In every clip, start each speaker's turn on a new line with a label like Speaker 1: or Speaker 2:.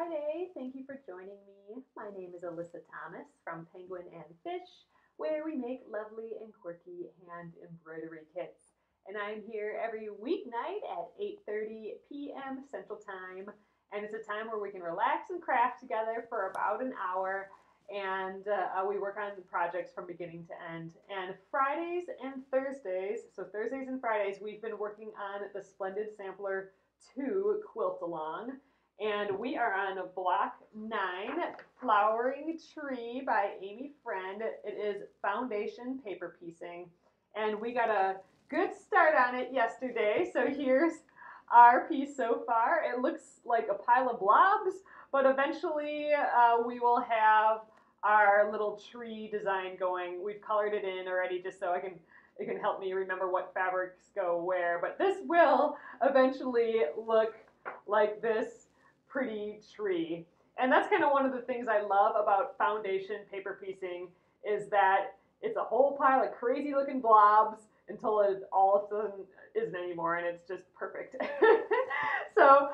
Speaker 1: Friday. Thank you for joining me. My name is Alyssa Thomas from Penguin and Fish, where we make lovely and quirky hand embroidery kits. And I'm here every weeknight at 8:30 p.m. Central Time. And it's a time where we can relax and craft together for about an hour. And we work on projects from beginning to end. And Fridays and Thursdays, so Thursdays and Fridays, we've been working on the Splendid Sampler 2 quilt along. And we are on block 9, Flowering Tree by Amy Friend. It is foundation paper piecing. And we got a good start on it yesterday. So here's our piece so far. It looks like a pile of blobs, but eventually we will have our little tree design going. We've colored it in already just so it can help me remember what fabrics go where. But this will eventually look like this pretty tree. And that's kind of one of the things I love about foundation paper piecing is that it's a whole pile of crazy looking blobs until it all of a sudden isn't anymore, and it's just perfect. So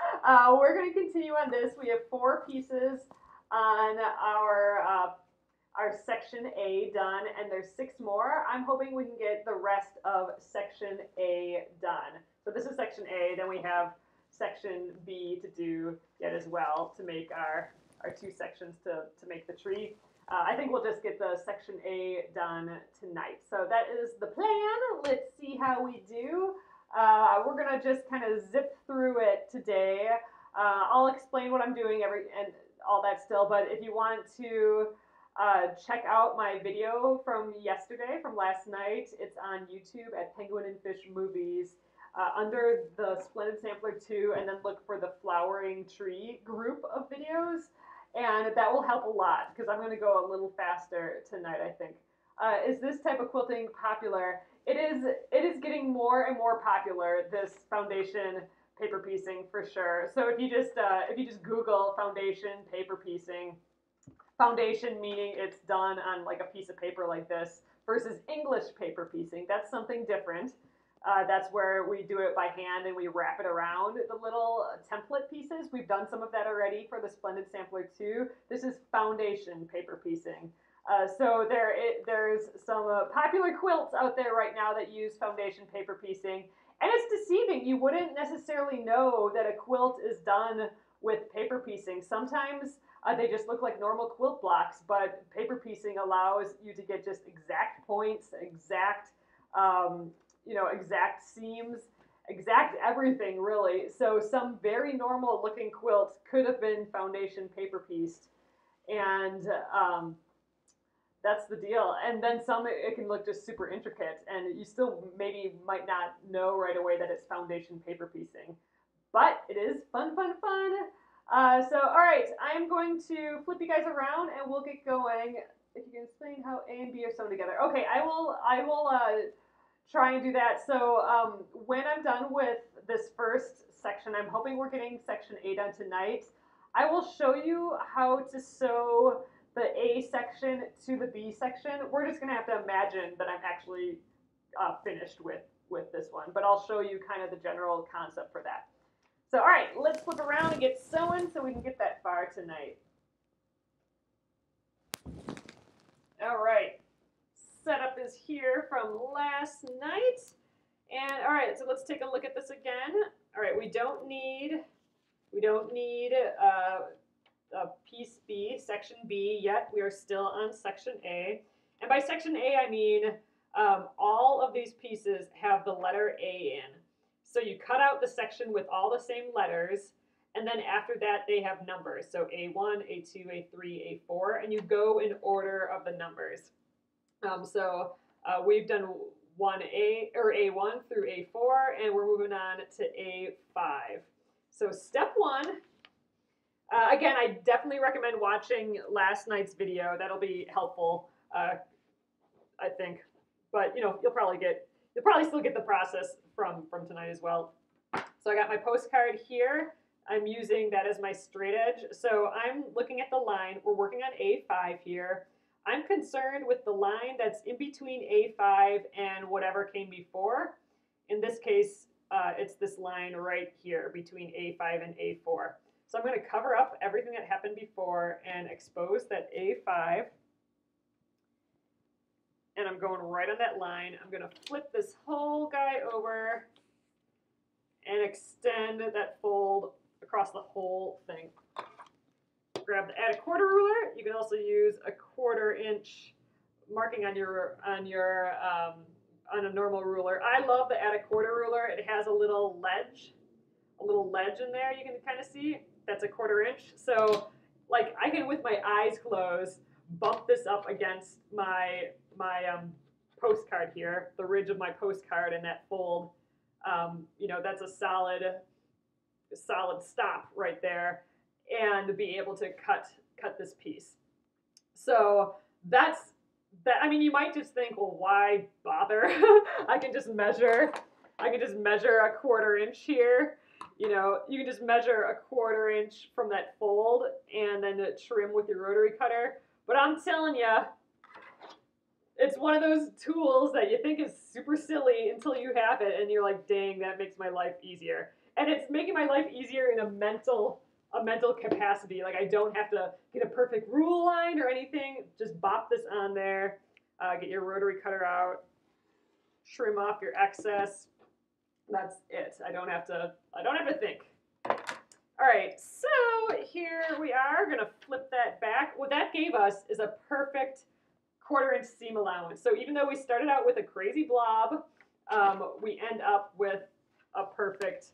Speaker 1: we're going to continue on this. We have 4 pieces on our section A done, and there's 6 more. I'm hoping we can get the rest of section A done. So this is section A, then we have section B to do yet as well to make our 2 sections to make the tree. I think we'll just get the section A done tonight. So that is the plan. Let's see how we do. We're gonna just kind of zip through it today. I'll explain what I'm doing and all that still, but if you want to check out my video from yesterday, from last night, it's on YouTube at Penguin and Fish Movies. Under the Splendid Sampler 2, and then look for the Flowering Tree group of videos, and that will help a lot because I'm going to go a little faster tonight, I think. Is this type of quilting popular? It is getting more and more popular, this foundation paper piecing for sure. So if you just Google foundation paper piecing, foundation meaning it's done on like a piece of paper like this versus English paper piecing, that's something different. That's where we do it by hand and we wrap it around the little template pieces. We've done some of that already for the Splendid Sampler 2. This is foundation paper piecing. So there's some popular quilts out there right now that use foundation paper piecing. And it's deceiving. You wouldn't necessarily know that a quilt is done with paper piecing. Sometimes they just look like normal quilt blocks, but paper piecing allows you to get just exact points, exact exact seams, exact everything really. So some very normal looking quilts could have been foundation paper pieced, and that's the deal. And then some it can look just super intricate, and you still maybe might not know right away that it's foundation paper piecing. But it is fun, fun, fun. So all right, I'm going to flip you guys around, and we'll get going. If you can explain how A and B are sewn together. Okay, I will try and do that. So when I'm done with this first section, I'm hoping we're getting section A done tonight. I will show you how to sew the A section to the B section. We're just gonna have to imagine that I'm actually finished with this one, but I'll show you kind of the general concept for that. So all right, let's flip around and get sewing so we can get that far tonight. All right. Setup is here from last night. And all right, so let's take a look at this again. All right, we don't need a piece B, section B yet. We are still on section A. And by section A, I mean all of these pieces have the letter A in. So you cut out the section with all the same letters, and then after that, they have numbers. So A1, A2, A3, A4, and you go in order of the numbers. We've done A1 through A4, and we're moving on to A5. So step 1, again, I definitely recommend watching last night's video. That'll be helpful, I think. But you'll probably still get the process from tonight as well. So I got my postcard here. I'm using that as my straight edge. So I'm looking at the line. We're working on A5 here. I'm concerned with the line that's in between A5 and whatever came before. In this case, it's this line right here between A5 and A4.
Speaker 2: So I'm going to cover up everything that happened before and expose that A5. And I'm going right on that line. I'm going to flip this whole guy over and extend that fold across the whole thing. Grab the add a quarter ruler. You can also use a 1/4 inch marking on a normal ruler. I love the add a quarter ruler. It has a little ledge in there. You can kind of see that's a 1/4 inch. So like I can, with my eyes closed, bump this up against my postcard here, the ridge of my postcard, and that fold. You know, that's a solid stop right there, and be able to cut this piece. So that's that. I mean, you might just think, well, why bother? I can just measure a 1/4 inch here. You know, you can just measure a 1/4 inch from that fold and then trim with your rotary cutter. But I'm telling you, it's one of those tools that you think is super silly until you have it and you're like, dang, that makes my life easier. And it's making my life easier in a mental capacity. Like I don't have to get a perfect rule line or anything. Just bop this on there, get your rotary cutter out, trim off your excess. That's it. I don't have to think. All right, so here we are. Gonna flip that back. What that gave us is a perfect 1/4 inch seam allowance. So even though we started out with a crazy blob, we end up with a perfect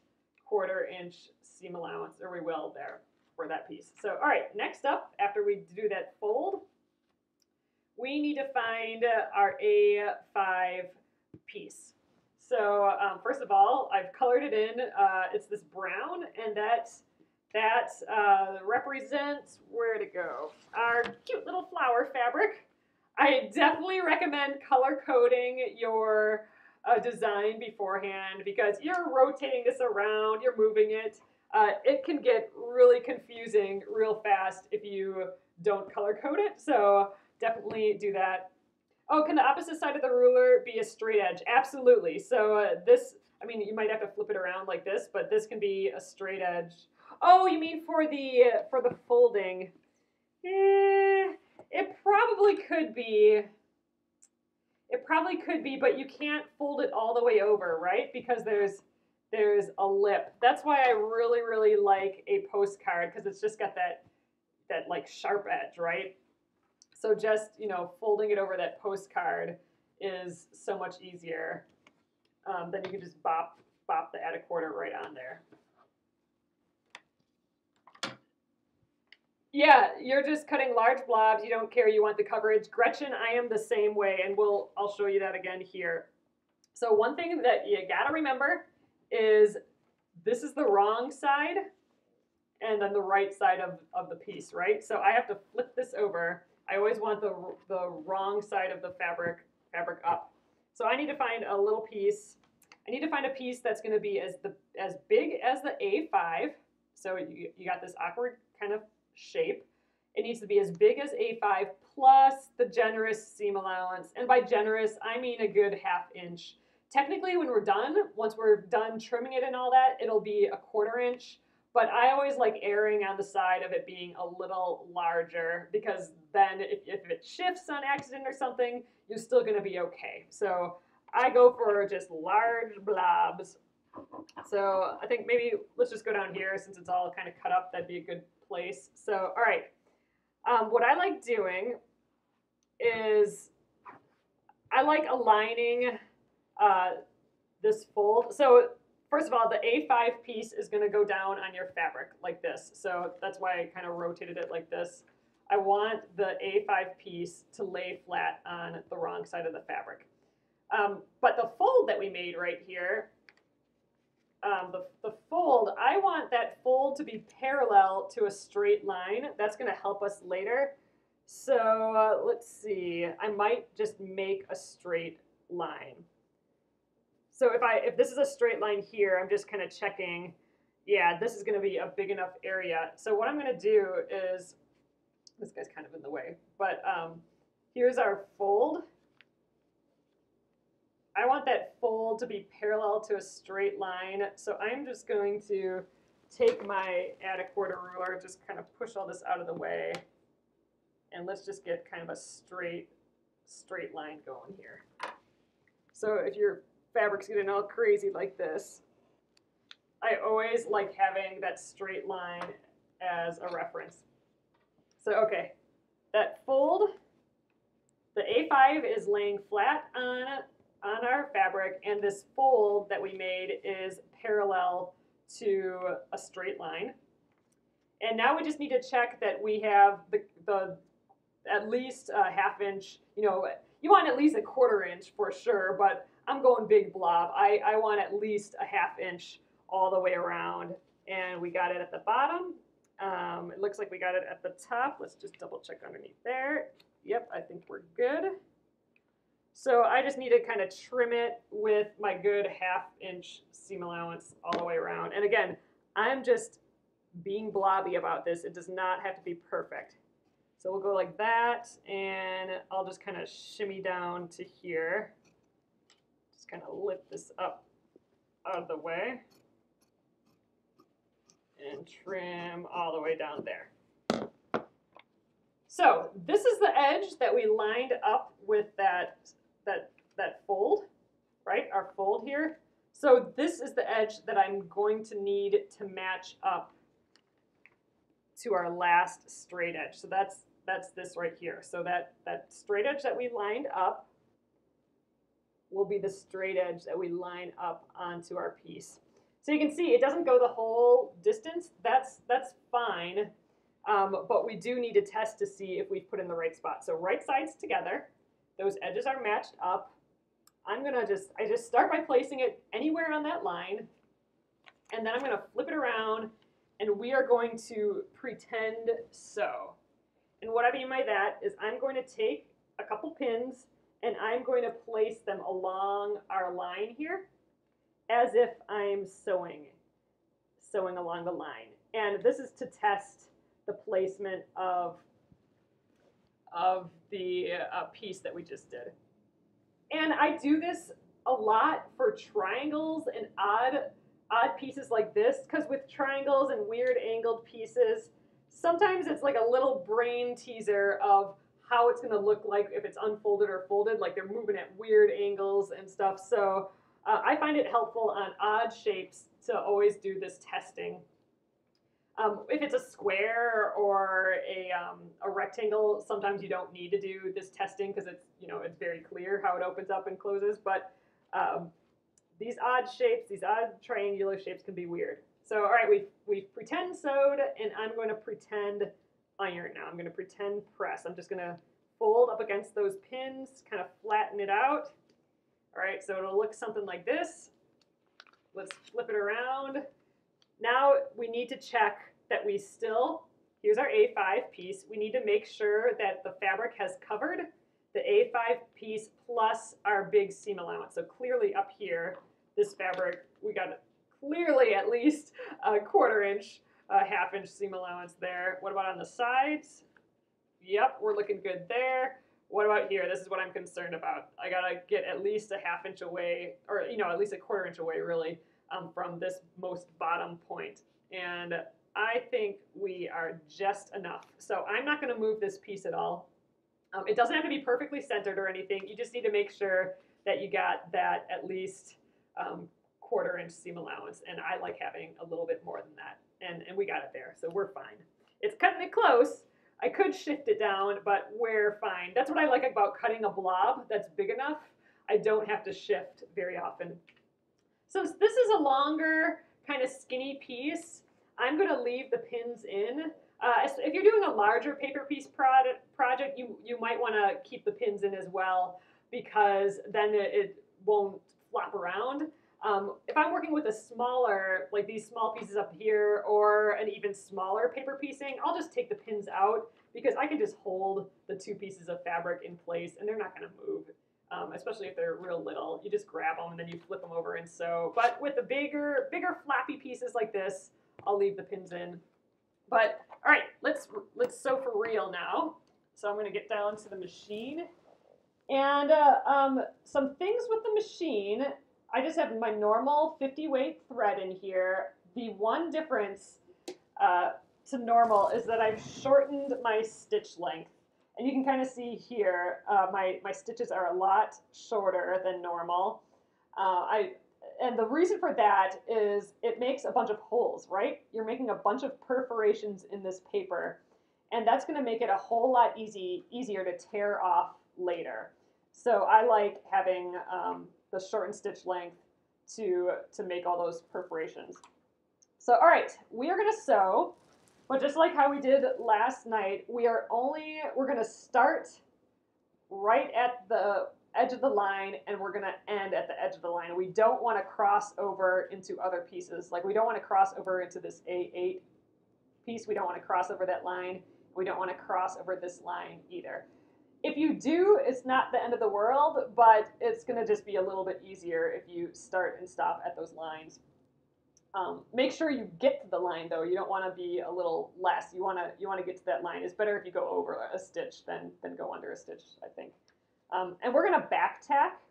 Speaker 2: 1/4 inch seam allowance, or we will there for that piece. So all right, next up, after we do that fold, we need to find our A5 piece. So first of all, I've colored it in. It's this brown, and that represents, where to go, our cute little flower fabric. I definitely recommend color coding your design beforehand, because you're rotating this around, you're moving it. It can get really confusing real fast if you don't color code it, so definitely do that. Oh, can the opposite side of the ruler be a straight edge? Absolutely. So this, I mean, you might have to flip it around like this, but this can be a straight edge. Oh, you mean for the folding? It probably could be. It probably could be, but you can't fold it all the way over, right? Because there's a lip. That's why I really, really like a postcard, because it's just got that like sharp edge, right? So just, you know, folding it over that postcard is so much easier. Then you can just bop the add a quarter right on there. Yeah, you're just cutting large blobs. You don't care. You want the coverage. Gretchen, I am the same way, and I'll show you that again here. So one thing that you gotta remember is this is the wrong side, and then the right side of the piece, right? So I have to flip this over. I always want the wrong side of the fabric up. So I need to find a little piece. I need to find a piece that's going to be as big as the A5. So you got this awkward kind of shape. It needs to be as big as A5 plus the generous seam allowance. And by generous, I mean a good 1/2 inch. Technically, when we're done, once we're done trimming it and all that, it'll be a 1/4 inch. But I always like erring on the side of it being a little larger, because then if it shifts on accident or something, you're still going to be okay. So I go for just large blobs. So I think maybe let's just go down here, since it's all kind of cut up. That'd be a good place. So all right, what I like doing is I like aligning this fold. So first of all, the A5 piece is going to go down on your fabric like this. So that's why I kind of rotated it like this. I want the A5 piece to lay flat on the wrong side of the fabric. But the fold that we made right here, the fold, I want that fold to be parallel to a straight line. That's going to help us later. So let's see. I might just make a straight line. So if this is a straight line here, I'm just kind of checking, yeah, this is going to be a big enough area. So what I'm going to do is, this guy's kind of in the way, but here's our fold. I want that fold to be parallel to a straight line. So I'm just going to take my add a quarter ruler, just kind of push all this out of the way, and let's just get kind of a straight line going here. So if your fabric's getting all crazy like this, I always like having that straight line as a reference. So okay, that fold, the A5 is laying flat on our fabric, and this fold that we made is parallel to a straight line. And now we just need to check that we have the at least a ½ inch, you know, you want at least a ¼ inch for sure, but I'm going big blob. I want at least a ½ inch all the way around. And we got it at the bottom. It looks like we got it at the top. Let's just double check underneath there. Yep, I think we're good. So I just need to kind of trim it with my good ½ inch seam allowance all the way around. And again, I'm just being blobby about this. It does not have to be perfect. So we'll go like that, and I'll just kind of shimmy down to here. Just kind of lift this up out of the way and trim all the way down there. So this is the edge that we lined up with that fold, right? Our fold here. So this is the edge that I'm going to need to match up to our last straight edge. So that's this right here. So that straight edge that we lined up will be the straight edge that we line up onto our piece. So you can see it doesn't go the whole distance. That's fine, but we do need to test to see if we've put in the right spot. So right sides together, those edges are matched up. I just start by placing it anywhere on that line, and then I'm going to flip it around, and we are going to pretend sew. And what I mean by that is I'm going to take a couple pins and I'm going to place them along our line here as if I'm sewing along the line. And this is to test the placement of the piece that we just did. And I do this a lot for triangles and odd pieces like this, because with triangles and weird angled pieces, sometimes it's like a little brain teaser of how it's going to look like if it's unfolded or folded, like they're moving at weird angles and stuff. So I find it helpful on odd shapes to always do this testing. If it's a square or a rectangle, sometimes you don't need to do this testing because it's very clear how it opens up and closes. But these odd shapes, these odd triangular shapes can be weird. So, all right, we've pretend sewed, and I'm going to pretend iron now. I'm going to pretend press. I'm just going to fold up against those pins, kind of flatten it out. All right, so it'll look something like this. Let's flip it around. Now we need to check that here's our A5 piece. We need to make sure that the fabric has covered the A5 piece plus our big seam allowance. So clearly up here, this fabric, we got clearly at least a ¼ inch, ½ inch seam allowance there. What about on the sides? Yep, we're looking good there. What about here? This is what I'm concerned about. I gotta get at least a ½ inch away, or at least a ¼ inch away really, from this most bottom point. And I think we are just enough. So I'm not gonna move this piece at all. It doesn't have to be perfectly centered or anything. You just need to make sure that you got that at least ¼ inch seam allowance. And I like having a little bit more than that. And we got it there, so we're fine. It's cutting it close. I could shift it down, but we're fine. That's what I like about cutting a blob that's big enough. I don't have to shift very often. So this is a longer, kind of skinny piece. I'm going to leave the pins in. If you're doing a larger paper piece project, you might want to keep the pins in as well, because then it won't flop around. If I'm working with a smaller, like these small pieces up here, or an even smaller paper piecing, I'll just take the pins out because I can just hold the two pieces of fabric in place and they're not going to move, especially if they're real little. You just grab them and then you flip them over and sew. But with the bigger flappy pieces like this, I'll leave the pins in. But all right, let's sew for real now. So I'm going to get down to the machine. And some things with the machine. I just have my normal 50 weight thread in here, the one difference to normal is that I've shortened my stitch length. And you can kind of see here, my stitches are a lot shorter than normal. And the reason for that is it makes a bunch of holes, right? You're making a bunch of perforations in this paper, and that's going to make it a whole lot easier to tear off later. So I like having the shortened stitch length to make all those perforations. So all right, we are going to sew, but just like how we did last night, we're going to start right at the edge of the line, and we're going to end at the edge of the line. We don't want to cross over into other pieces. Like we don't want to cross over into this A8 piece. We don't want to cross over that line. We don't want to cross over this line either. If you do, it's not the end of the world, but it's going to just be a little bit easier if you start and stop at those lines. Make sure you get to the line though. You don't want to be a little less. You want to get to that line. It's better if you go over a stitch than go under a stitch, I think. And we're going to back tack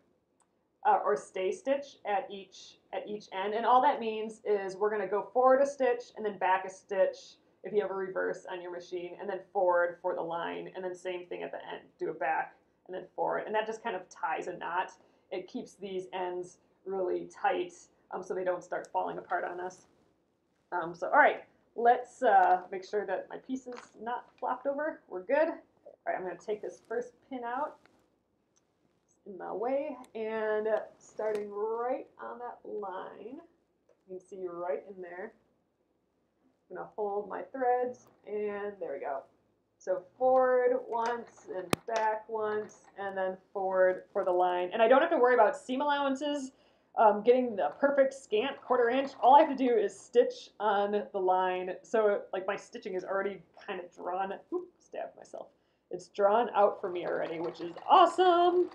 Speaker 2: or stay stitch at each end. And all that means is we're going to go forward a stitch and then back a stitch if you have a reverse on your machine, and then forward for the line, and then same thing at the end. Do a back and then forward. And that just kind of ties a knot. It keeps these ends really tight so they don't start falling apart on us. So all right, let's make sure that my piece is not flopped over. We're good. All right, I'm going to take this first pin out. In my way, and starting right on that line, you can see right in there. I'm going to hold my threads, and there we go. So forward once and back once, and then forward for the line. And I don't have to worry about seam allowances, getting the perfect scant 1/4 inch. All I have to do is stitch on the line. So like my stitching is already kind of drawn. Oops, stabbed myself. It's drawn out for me already, which is awesome.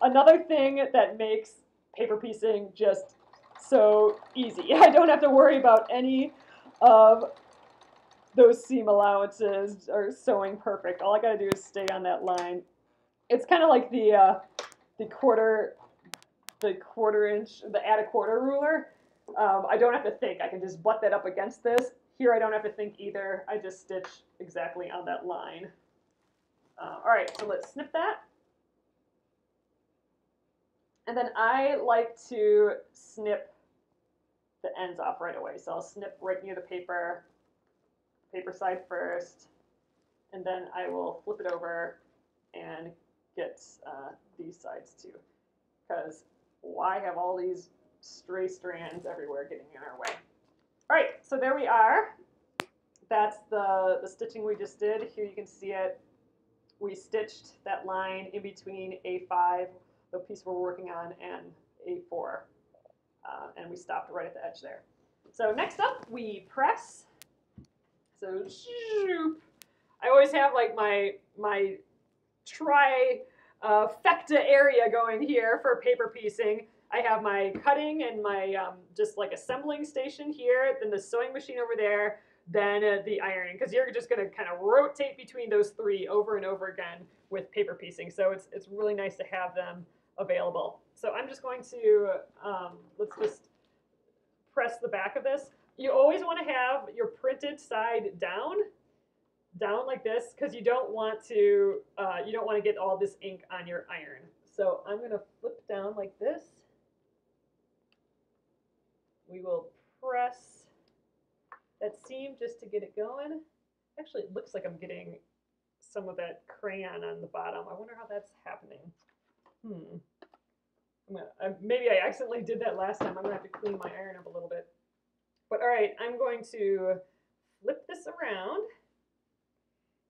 Speaker 2: Another thing that makes paper piecing just so easy. I don't have to worry about any of those seam allowances or sewing perfect. All I gotta do is stay on that line. It's kind of like the add a quarter ruler. I don't have to think. I can just butt that up against this. Here I don't have to think either. I just stitch exactly on that line. All right, so let's snip that. And then I like to snip the ends off right away. So I'll snip right near the paper side first, and then I will flip it over and get these sides too. Because why have all these stray strands everywhere getting in our way? All right, so there we are. That's the stitching we just did. Here you can see it. We stitched that line in between A5, the piece we're working on, and A4. And we stopped right at the edge there. So next up, we press. So I always have like my trifecta area going here for paper piecing. I have my cutting and my just like assembling station here, then the sewing machine over there, then the ironing, because you're just going to kind of rotate between those three over and over again with paper piecing. So it's really nice to have them available. So I'm just going to, let's just press the back of this. You always want to have your printed side down like this, because you don't want to get all this ink on your iron. So I'm going to flip down like this. We will press that seam just to get it going. Actually, it looks like I'm getting some of that crayon on the bottom. I wonder how that's happening. Maybe I accidentally did that last time. I'm going to have to clean my iron up a little bit. But all right, I'm going to flip this around.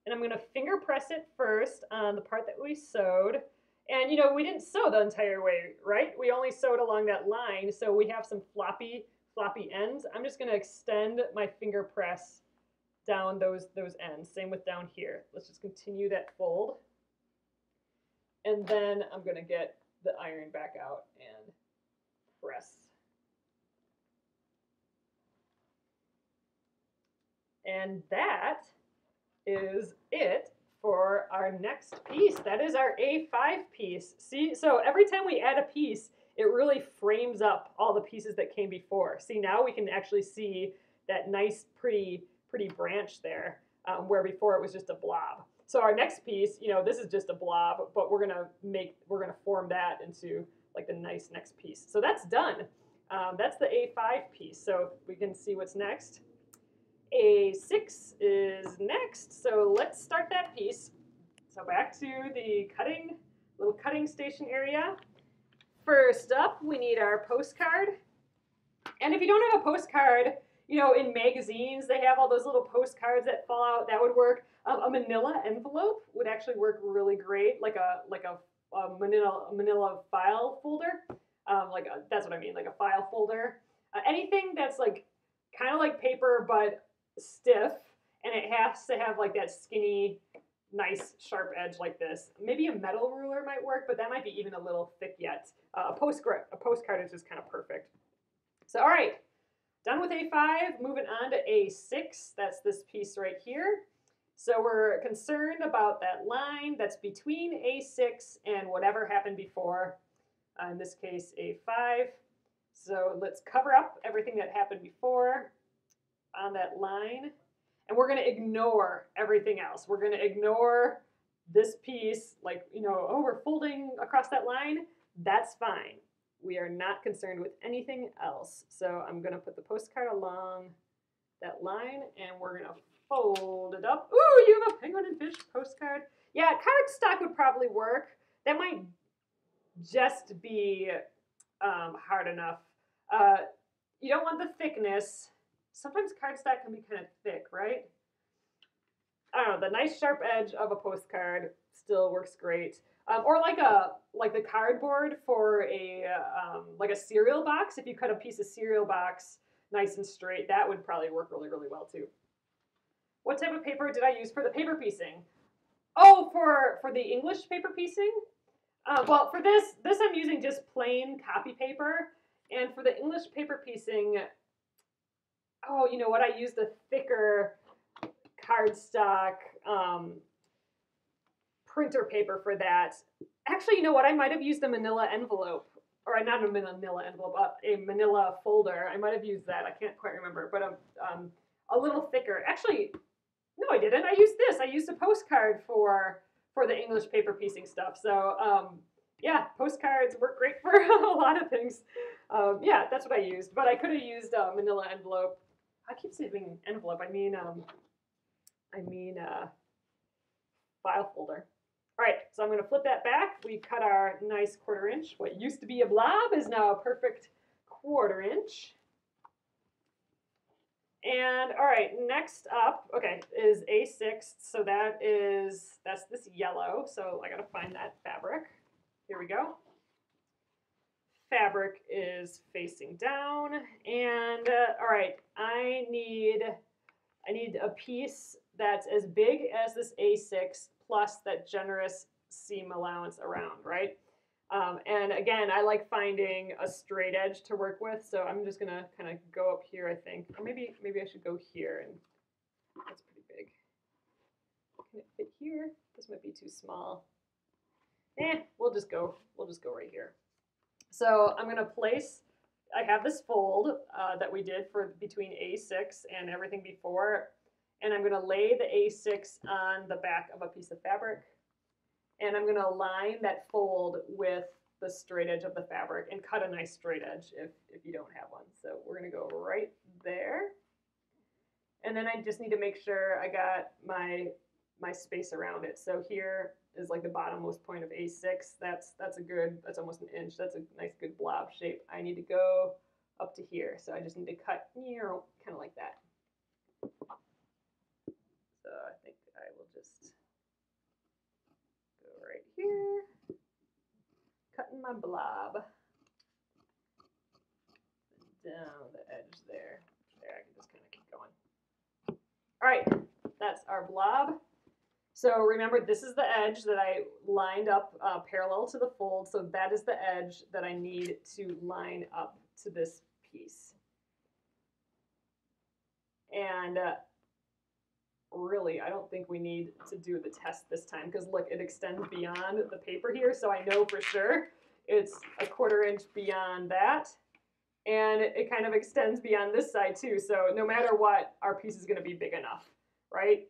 Speaker 2: And I'm going to finger press it first on the part that we sewed. And, you know, we didn't sew the entire way, right? We only sewed along that line, so we have some floppy ends. I'm just going to extend my finger press down those ends. Same with down here. Let's just continue that fold. And then I'm going to get the iron back out and press. And that is it for our next piece. That is our A5 piece. See, so every time we add a piece, it really frames up all the pieces that came before. See, now we can actually see that nice, pretty branch there, where before it was just a blob. So our next piece, you know, this is just a blob, but we're gonna form that into like the nice next piece. So that's done. That's the A5 piece. So we can see what's next. A6 is next. So let's start that piece. So back to the little cutting station area. First up, we need our postcard. And if you don't have a postcard, you know, in magazines, they have all those little postcards that fall out. That would work. A manila envelope would actually work really great, like a manila file folder. That's what I mean, like a file folder. Anything that's like kind of like paper but stiff, and it has to have like that skinny, nice sharp edge like this. Maybe a metal ruler might work, but that might be even a little thick yet. A postcard is just kind of perfect. So all right, done with A5, moving on to A6. That's this piece right here. So we're concerned about that line that's between A6 and whatever happened before, in this case A5. So let's cover up everything that happened before on that line. And we're going to ignore everything else. We're going to ignore this piece, like, you know, oh, we're folding across that line. That's fine. We are not concerned with anything else. So I'm going to put the postcard along that line, and we're going to fold it up. Ooh, you have a penguin and fish postcard. Yeah, cardstock would probably work. That might just be hard enough. You don't want the thickness. Sometimes cardstock can be kind of thick, right? I don't know. The nice sharp edge of a postcard still works great. Or like the cardboard for like a cereal box. If you cut a piece of cereal box nice and straight, that would probably work really, really well too. What type of paper did I use for the paper piecing? Oh, for the English paper piecing? Well, for this I'm using just plain copy paper. And for the English paper piecing, oh, you know what? I used a thicker cardstock printer paper for that. Actually, you know what? I might have used a manila envelope. Or not a manila envelope, a manila folder. I might have used that. I can't quite remember. But a little thicker. Actually, no, I didn't. I used this. I used a postcard for the English paper piecing stuff. So, yeah, postcards work great for a lot of things. Yeah, that's what I used. But I could have used a manila envelope. I keep saying envelope. I mean file folder. All right, so I'm going to flip that back. We cut our nice 1/4 inch. What used to be a blob is now a perfect 1/4 inch. And all right, next up, okay, is A6. So that's this yellow. So I got to find that fabric. Here we go. Fabric is facing down, and all right, I need a piece that's as big as this A6 plus that generous seam allowance around, right? And again, I like finding a straight edge to work with, so I'm just gonna kind of go up here, I think, or maybe I should go here, and that's pretty big. Can it fit here? This might be too small. We'll just go right here. So I'm gonna place. I have this fold that we did for between A6 and everything before, and I'm going to lay the A6 on the back of a piece of fabric, and I'm going to align that fold with the straight edge of the fabric and cut a nice straight edge if you don't have one. So we're going to go right there, and then I just need to make sure I got my space around it. So here is like the bottommost point of A6. That's almost an inch. That's a nice good blob shape. I need to go up to here. So I just need to cut kind of like that. So I think I will just go right here, cutting my blob down the edge there. There, I can just kind of keep going. All right, that's our blob. So remember, this is the edge that I lined up parallel to the fold. So that is the edge that I need to line up to this piece. And really, I don't think we need to do the test this time because look, it extends beyond the paper here. So I know for sure it's a 1/4 inch beyond that. And it kind of extends beyond this side too. So no matter what, our piece is going to be big enough, right?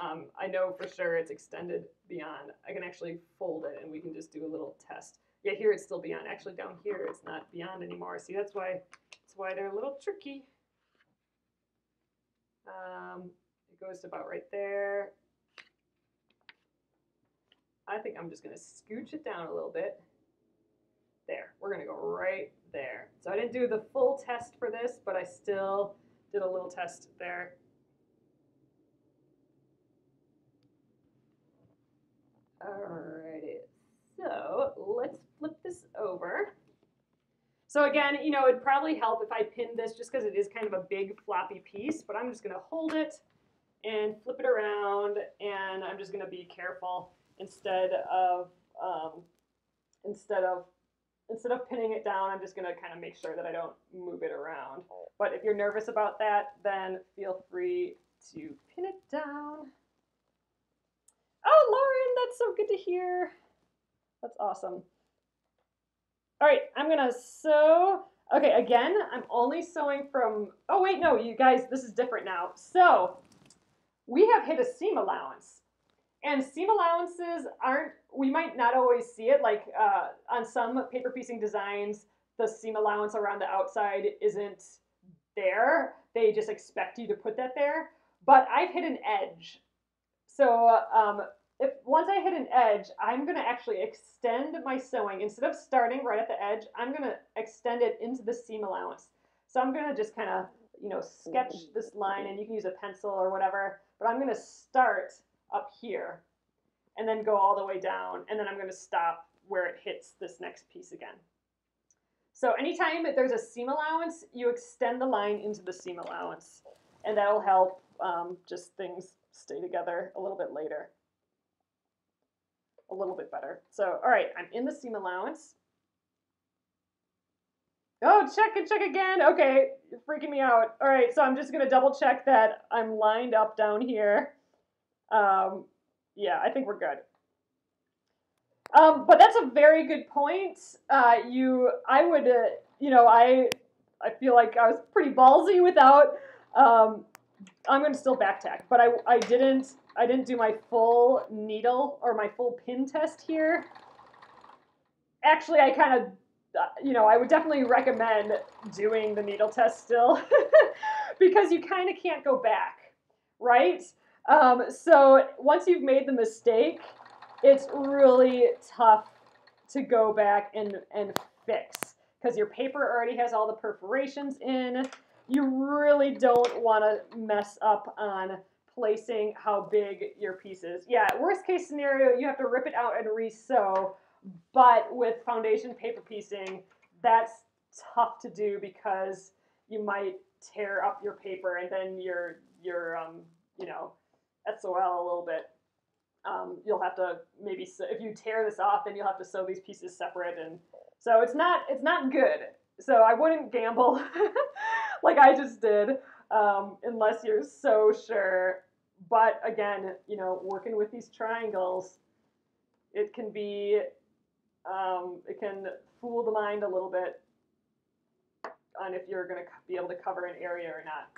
Speaker 2: I know for sure it's extended beyond. I can actually fold it and we can just do a little test. Yeah, here it's still beyond. Actually down here it's not beyond anymore. See, that's why they're a little tricky. It goes to about right there. I think I'm just going to scooch it down a little bit. There, we're going to go right there. So I didn't do the full test for this, but I still did a little test there. Alrighty, so let's flip this over. So again, you know, it'd probably help if I pinned this just because it is kind of a big floppy piece, but I'm just going to hold it and flip it around, and I'm just going to be careful instead of pinning it down. I'm just going to kind of make sure that I don't move it around. But if you're nervous about that, then feel free to pin it down. Oh, Lauren, that's so good to hear. That's awesome. All right, I'm gonna sew. Okay, again, I'm only sewing from, oh wait, no, you guys, this is different now. So we have hit a seam allowance. And seam allowances aren't, we might not always see it, like on some paper piecing designs, the seam allowance around the outside isn't there. They just expect you to put that there. But I've hit an edge. So if once I hit an edge, I'm gonna actually extend my sewing. Instead of starting right at the edge, I'm gonna extend it into the seam allowance. So I'm gonna just kind of, you know, sketch this line, and you can use a pencil or whatever, but I'm gonna start up here and then go all the way down, and then I'm gonna stop where it hits this next piece again. So anytime there's a seam allowance, you extend the line into the seam allowance, and that'll help just things stay together a little bit later. A little bit better. So, all right, I'm in the seam allowance. Oh, check and check again. Okay, you're freaking me out. All right, so I'm just gonna double check that I'm lined up down here. Yeah, I think we're good. But that's a very good point. I feel like I was pretty ballsy without. I'm gonna still back tack, but I didn't do my full needle or my full pin test here. Actually, I kind of, I would definitely recommend doing the needle test still because you kind of can't go back, right? So once you've made the mistake, it's really tough to go back and fix because your paper already has all the perforations in. You really don't want to mess up on placing how big your piece is. Yeah, worst case scenario, you have to rip it out and re-sew, but with foundation paper piecing, that's tough to do because you might tear up your paper and then your SOL a little bit. You'll have to maybe, if you tear this off, then you'll have to sew these pieces separate, and so it's not good. So I wouldn't gamble like I just did unless you're so sure. But again, working with these triangles, it can be, it can fool the mind a little bit on if you're going to be able to cover an area or not.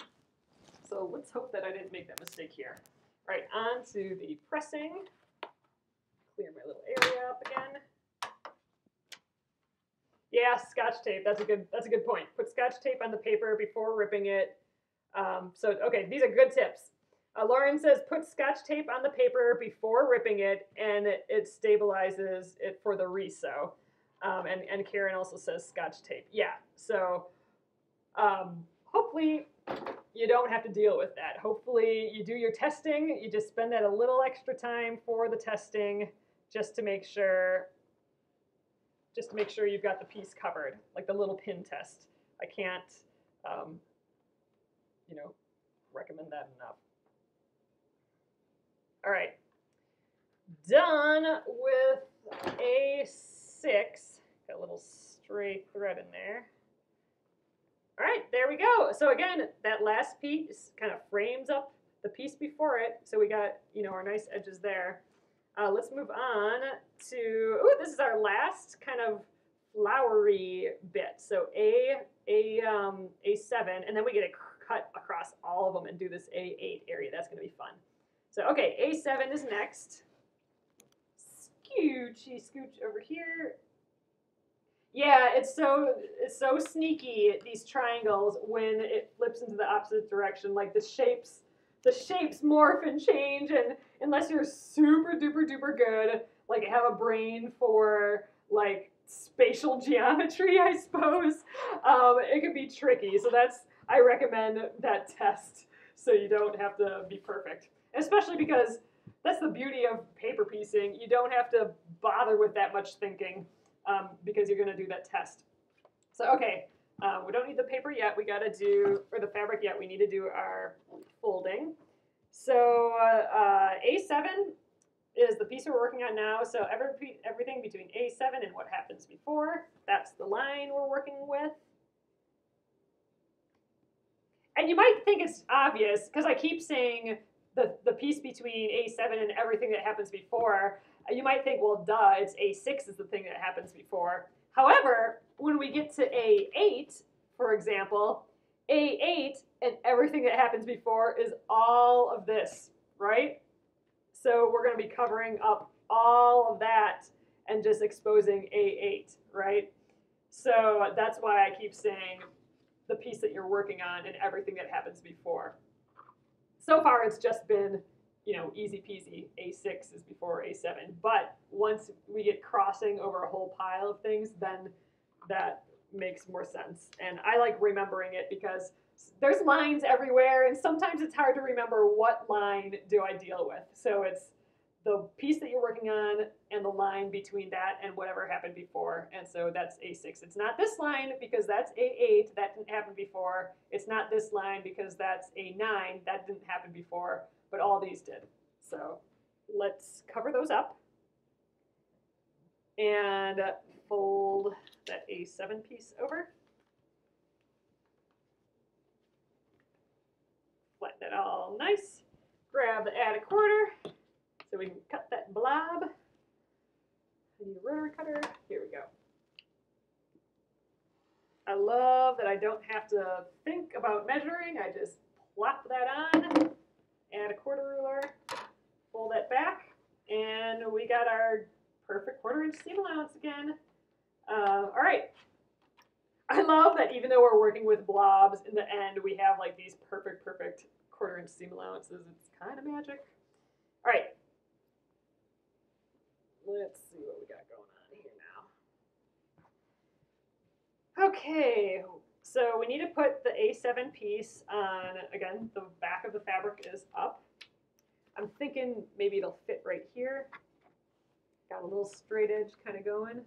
Speaker 2: So let's hope that I didn't make that mistake here. All right, on to the pressing. Clear my little area up again. Yeah, Scotch tape. That's a good point. Put Scotch tape on the paper before ripping it. Okay, these are good tips. Lauren says put Scotch tape on the paper before ripping it, and it stabilizes it for the re-sew. And Karen also says Scotch tape. Yeah, so hopefully you don't have to deal with that. Hopefully you do your testing. You just spend that a little extra time for the testing just to make sure you've got the piece covered, like the little pin test. I can't, recommend that enough. All right, done with A6. Got a little stray thread in there. All right, there we go. So again, that last piece kind of frames up the piece before it. So we got, our nice edges there. Let's move on to, this is our last kind of flowery bit. So A7, and then we get to cut across all of them and do this A8 area. That's going to be fun. So, okay, A7 is next. Scooch over here. Yeah, it's so sneaky, these triangles, when it flips into the opposite direction. Like the shapes morph and change, and unless you're super duper duper good, like have a brain for like spatial geometry, I suppose, it could be tricky. So I recommend that test so you don't have to be perfect. Especially because that's the beauty of paper piecing. You don't have to bother with that much thinking because you're going to do that test. So, okay, we don't need the paper yet. We got to do, or the fabric yet. We need to do our folding. So, A7 is the piece we're working on now. So, everything between A7 and what happens before, that's the line we're working with. And you might think it's obvious because I keep saying the piece between A7 and everything that happens before. You might think, well, duh, it's A6 is the thing that happens before. However, when we get to A8, for example, A8 and everything that happens before is all of this, right? So we're going to be covering up all of that and just exposing A8, right? So that's why I keep saying the piece that you're working on and everything that happens before. So far, it's just been, easy peasy. A6 is before A7. But once we get crossing over a whole pile of things, then that makes more sense. And I like remembering it because there's lines everywhere, and sometimes it's hard to remember what line do I deal with. So it's the piece that you're working on and the line between that and whatever happened before. And so that's A6. It's not this line because that's A8. That didn't happen before. It's not this line because that's A9. That didn't happen before, but all these did. So let's cover those up and fold that A7 piece over. Flatten it all nice. Grab the add a quarter so we can cut that blob. I need a rotary cutter. Here we go. I love that I don't have to think about measuring. I just plop that on, add a quarter ruler, fold that back, and we got our perfect 1/4 inch seam allowance again. All right. I love that even though we're working with blobs, in the end we have like these perfect 1/4 inch seam allowances. It's kind of magic. All right. Let's see what we got going on here now. Okay, so we need to put the A7 piece on, again, the back of the fabric is up. I'm thinking maybe it'll fit right here. Got a little straight edge kind of going.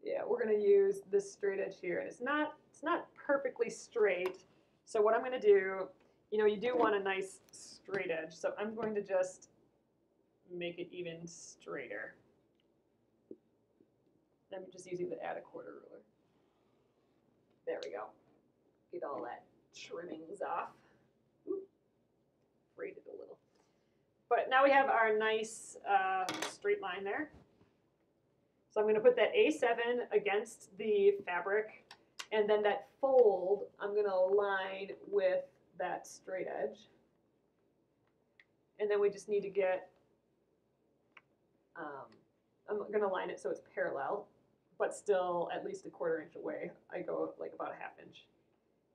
Speaker 2: Yeah, we're going to use this straight edge here, and it's not perfectly straight. So what I'm going to do, you do want a nice straight edge, so I'm going to just make it even straighter. I'm just using the add a quarter ruler. There we go. Get all that trimmings off. Ooh, braided a little. But now we have our nice straight line there. So I'm going to put that A7 against the fabric, and then that fold I'm going to align with that straight edge. And then we just need to get, I'm going to line it so it's parallel, but still at least a 1/4 inch away. I go like about a 1/2 inch.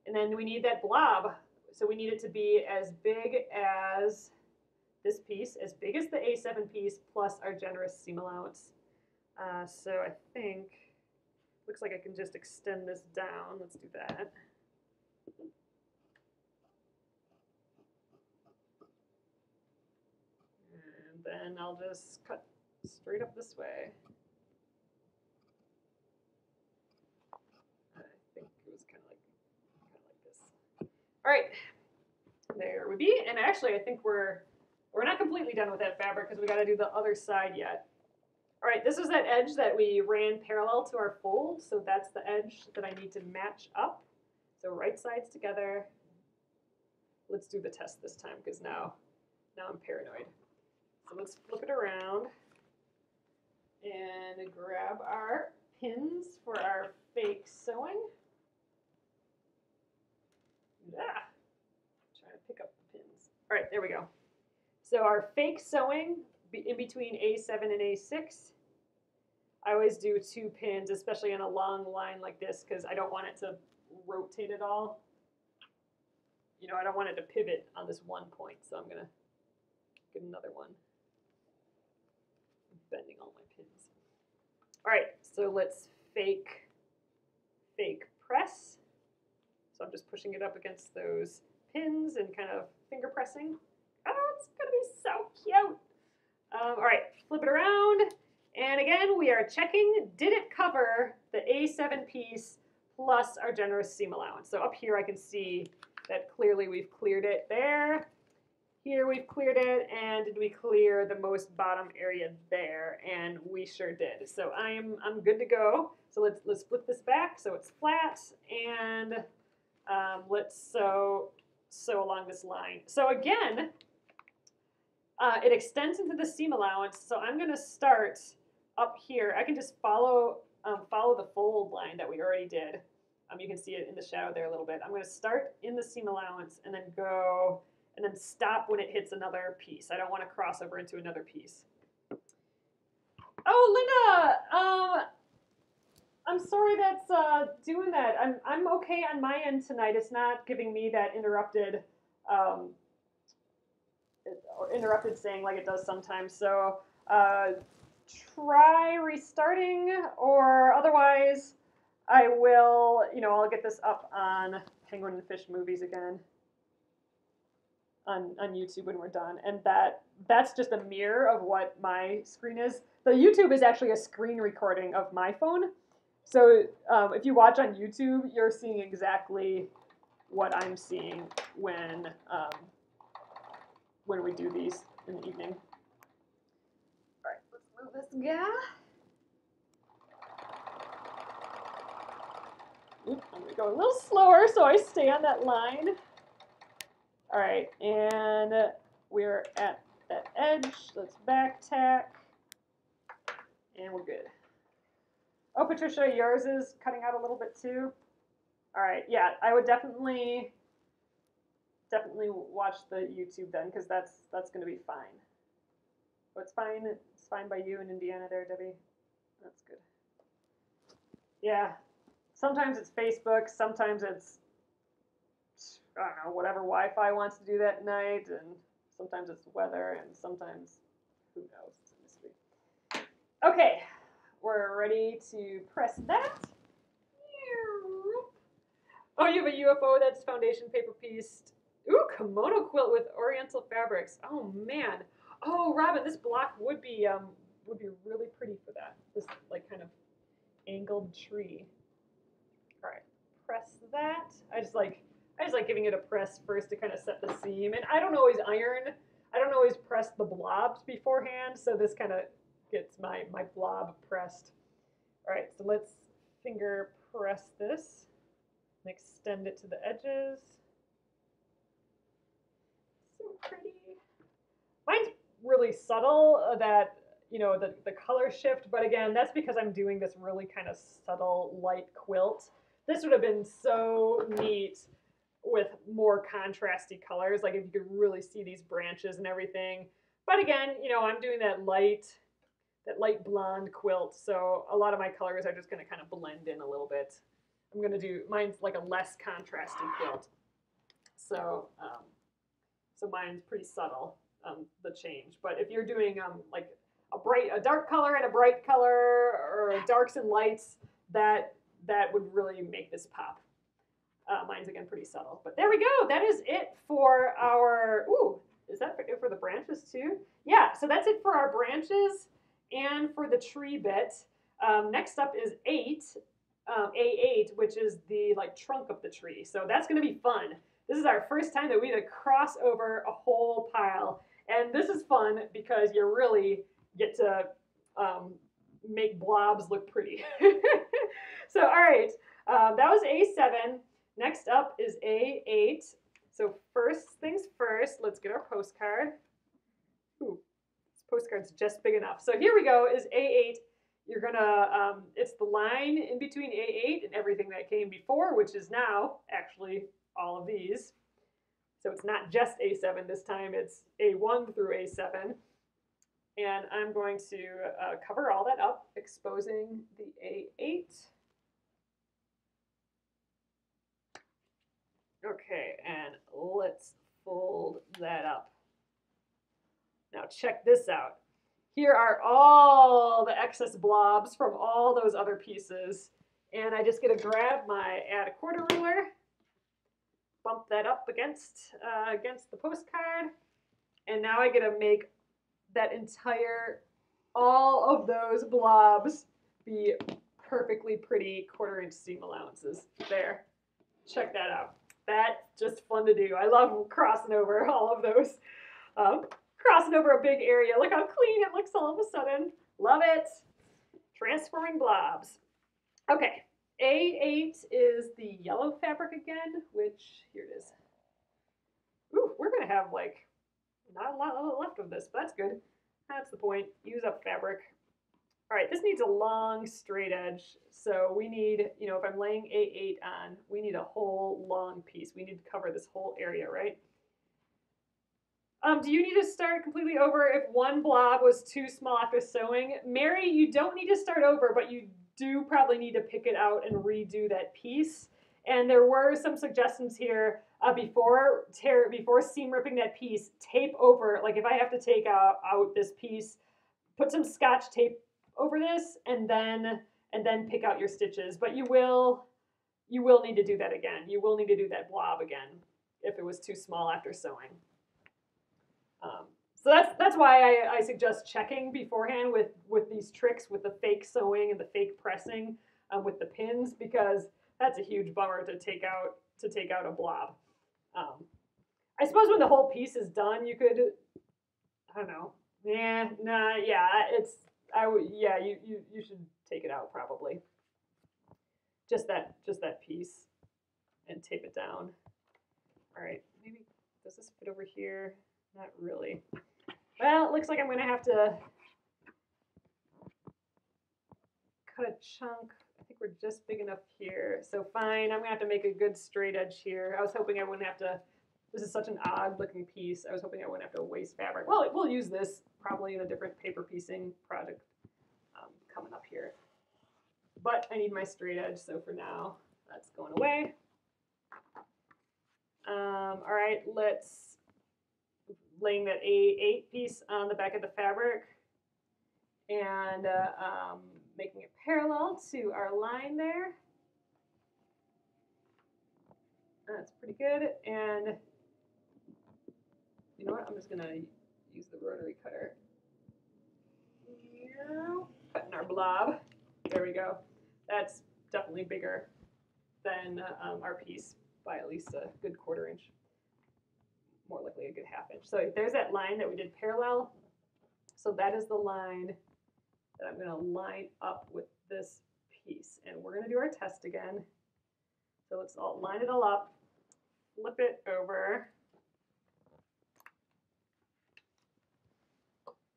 Speaker 2: And then we need that blob. So we need it to be as big as this piece, as big as the A7 piece, plus our generous seam allowance. So I think, looks like I can just extend this down. Let's do that. And then I'll just cut straight up this way. I think it was kind of like this. All right, there we be. And actually, I think we're not completely done with that fabric because we got to do the other side yet. All right, this is that edge that we ran parallel to our fold, so that's the edge that I need to match up. So right sides together. Let's do the test this time because now I'm paranoid. So let's flip it around. and grab our pins for our fake sewing. Yeah, trying to pick up the pins. All right, there we go. So our fake sewing in between A7 and A6. I always do 2 pins, especially on a long line like this, because I don't want it to rotate at all. You know, I don't want it to pivot on this one point, so I'm gonna get another one. I'm bending all my pins. All right, so let's fake press. So I'm just pushing it up against those pins and kind of finger pressing. Oh, it's gonna be so cute. All right, flip it around. And again, we are checking, did it cover the A7 piece plus our generous seam allowance? So up here I can see that clearly we've cleared it there. Here we've cleared it, and did we clear the most bottom area there? And we sure did. So I'm good to go. So let's flip this back so it's flat, and let's sew along this line. So again, it extends into the seam allowance. So I'm going to start up here. I can just follow the fold line that we already did. You can see it in the shadow there a little bit. I'm going to start in the seam allowance and then go and then stop when it hits another piece. I don't want to cross over into another piece. Oh, Linda, I'm sorry that's doing that. I'm okay on my end tonight. It's not giving me that interrupted saying like it does sometimes. So try restarting, or otherwise I will, I'll get this up on Penguin and Fish Movies again on YouTube when we're done. And that's just a mirror of what my screen is. The YouTube is actually a screen recording of my phone. So if you watch on YouTube, you're seeing exactly what I'm seeing when we do these in the evening. All right, let's move this guy. Oop, I'm going to go a little slower so I stay on that line. All right, and we're at that edge. Let's back tack, and we're good. Oh, Patricia, yours is cutting out a little bit too. All right, yeah, I would definitely watch the YouTube then, because that's going to be fine. Oh, it's fine. It's fine by you in Indiana there, Debbie. That's good. Yeah. Sometimes it's Facebook, sometimes it's, I don't know, whatever Wi-Fi wants to do that night, and sometimes it's weather, and sometimes, who knows, it's a mystery. Okay, we're ready to press that. Oh, you have a UFO that's foundation paper pieced. Ooh, kimono quilt with oriental fabrics. Oh man. Oh, Robin, this block would be really pretty for that. This like kind of angled tree. All right, press that. I just like giving it a press first to kind of set the seam. And I don't always iron. I don't always press the blobs beforehand, so this kind of gets my blob pressed. All right, so let's finger press this and extend it to the edges. So pretty. Mine's really subtle, that the color shift, but again, that's because I'm doing this really kind of subtle light quilt. This would have been so neat with more contrasty colors, like if you could really see these branches and everything. But again, I'm doing that light blonde quilt, so a lot of my colors are just going to kind of blend in a little bit. I'm going to do, mine's like a less contrasty quilt. So mine's pretty subtle, the change. But if you're doing like a dark color and a bright color, or darks and lights, that would really make this pop. Mine's again pretty subtle. But there we go. That is it for our, is that it for the branches too? Yeah, so that's it for our branches and for the tree bit. Next up is A8, which is the trunk of the tree. So that's going to be fun. This is our first time that we had to cross over a whole pile. And this is fun because you really get to make blobs look pretty. So, all right, that was A7. Next up is A8. So first things first, let's get our postcard. Ooh, this postcard's just big enough. So here we go, is A8. you're gonna, it's the line in between A8 and everything that came before, which is now actually all of these. So it's not just A7 this time, it's A1 through A7. And I'm going to cover all that up, exposing the A8. Okay, and let's fold that up. Now check this out. Here are all the excess blobs from all those other pieces. And I just get to grab my add a quarter ruler, bump that up against the postcard, and now I get to make that entire, all of those blobs be perfectly pretty 1/4 inch seam allowances. There, check that out. That's just fun to do. I love crossing over all of those. Crossing over a big area. Look how clean it looks all of a sudden. Love it. Transforming blobs. Okay, A8 is the yellow fabric again, which, here it is. Ooh, we're gonna have like not a lot left of this, but that's good. That's the point. Use up fabric. All right, this needs a long straight edge. So we need, you know, if I'm laying A8 on, we need a whole long piece. We need to cover this whole area, right? Do you need to start completely over if one blob was too small after sewing? Mary, you don't need to start over, but you do probably need to pick it out and redo that piece. And there were some suggestions here before seam ripping that piece, tape over, like if I have to take out this piece, put some Scotch tape over this and then pick out your stitches. But you will need to do that again. You will need to do that blob again if it was too small after sewing. So that's why I suggest checking beforehand with these tricks, with the fake sewing and the fake pressing with the pins, because that's a huge bummer to take out a blob. I suppose when the whole piece is done, you could, I don't know, you should take it out probably. Just that piece, and tape it down. All right, maybe does this fit over here? Not really. Well, it looks like I'm going to have to cut a chunk. I think we're just big enough here. So fine, I'm going to have to make a good straight edge here. I was hoping I wouldn't have to, this is such an odd looking piece. I was hoping I wouldn't have to waste fabric. Well, we'll use this probably in a different paper piecing project coming up here. But I need my straight edge, so for now, that's going away. All right, let's laying that A8 piece on the back of the fabric and making it parallel to our line there. That's pretty good. And you know what? I'm just going to use the rotary cutter. Cutting our blob. There we go. That's definitely bigger than our piece by at least a good 1/4 inch. More likely a good 1/2 inch. So there's that line that we did parallel. So that is the line that I'm going to line up with this piece. And we're going to do our test again. So let's all line it all up, flip it over,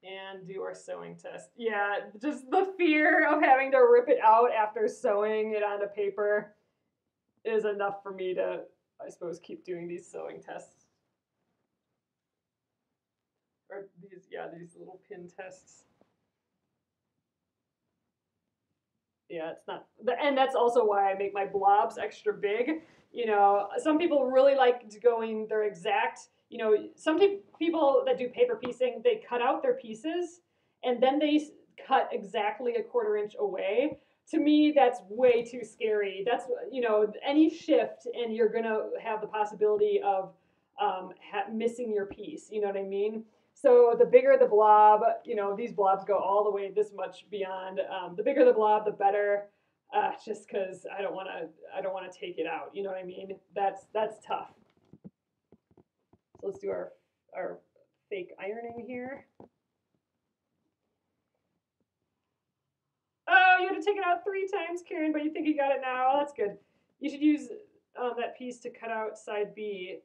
Speaker 2: and do our sewing test. Yeah, just the fear of having to rip it out after sewing it onto paper is enough for me to, I suppose, keep doing these sewing tests. Or these little pin tests. Yeah, it's not, and that's also why I make my blobs extra big. You know, some people really like going their exact, you know, some people that do paper piecing, they cut out their pieces and then they cut exactly a 1/4 inch away. To me, that's way too scary. That's, you know, any shift and you're gonna have the possibility of missing your piece, you know what I mean? So the bigger the blob, you know, these blobs go all the way this much beyond. The bigger the blob, the better. Just because I don't want to take it out. You know what I mean? That's tough. So let's do our fake ironing here. Oh, you had to take it out 3 times, Karen, but you think you got it now. Oh, that's good. You should use that piece to cut out side B.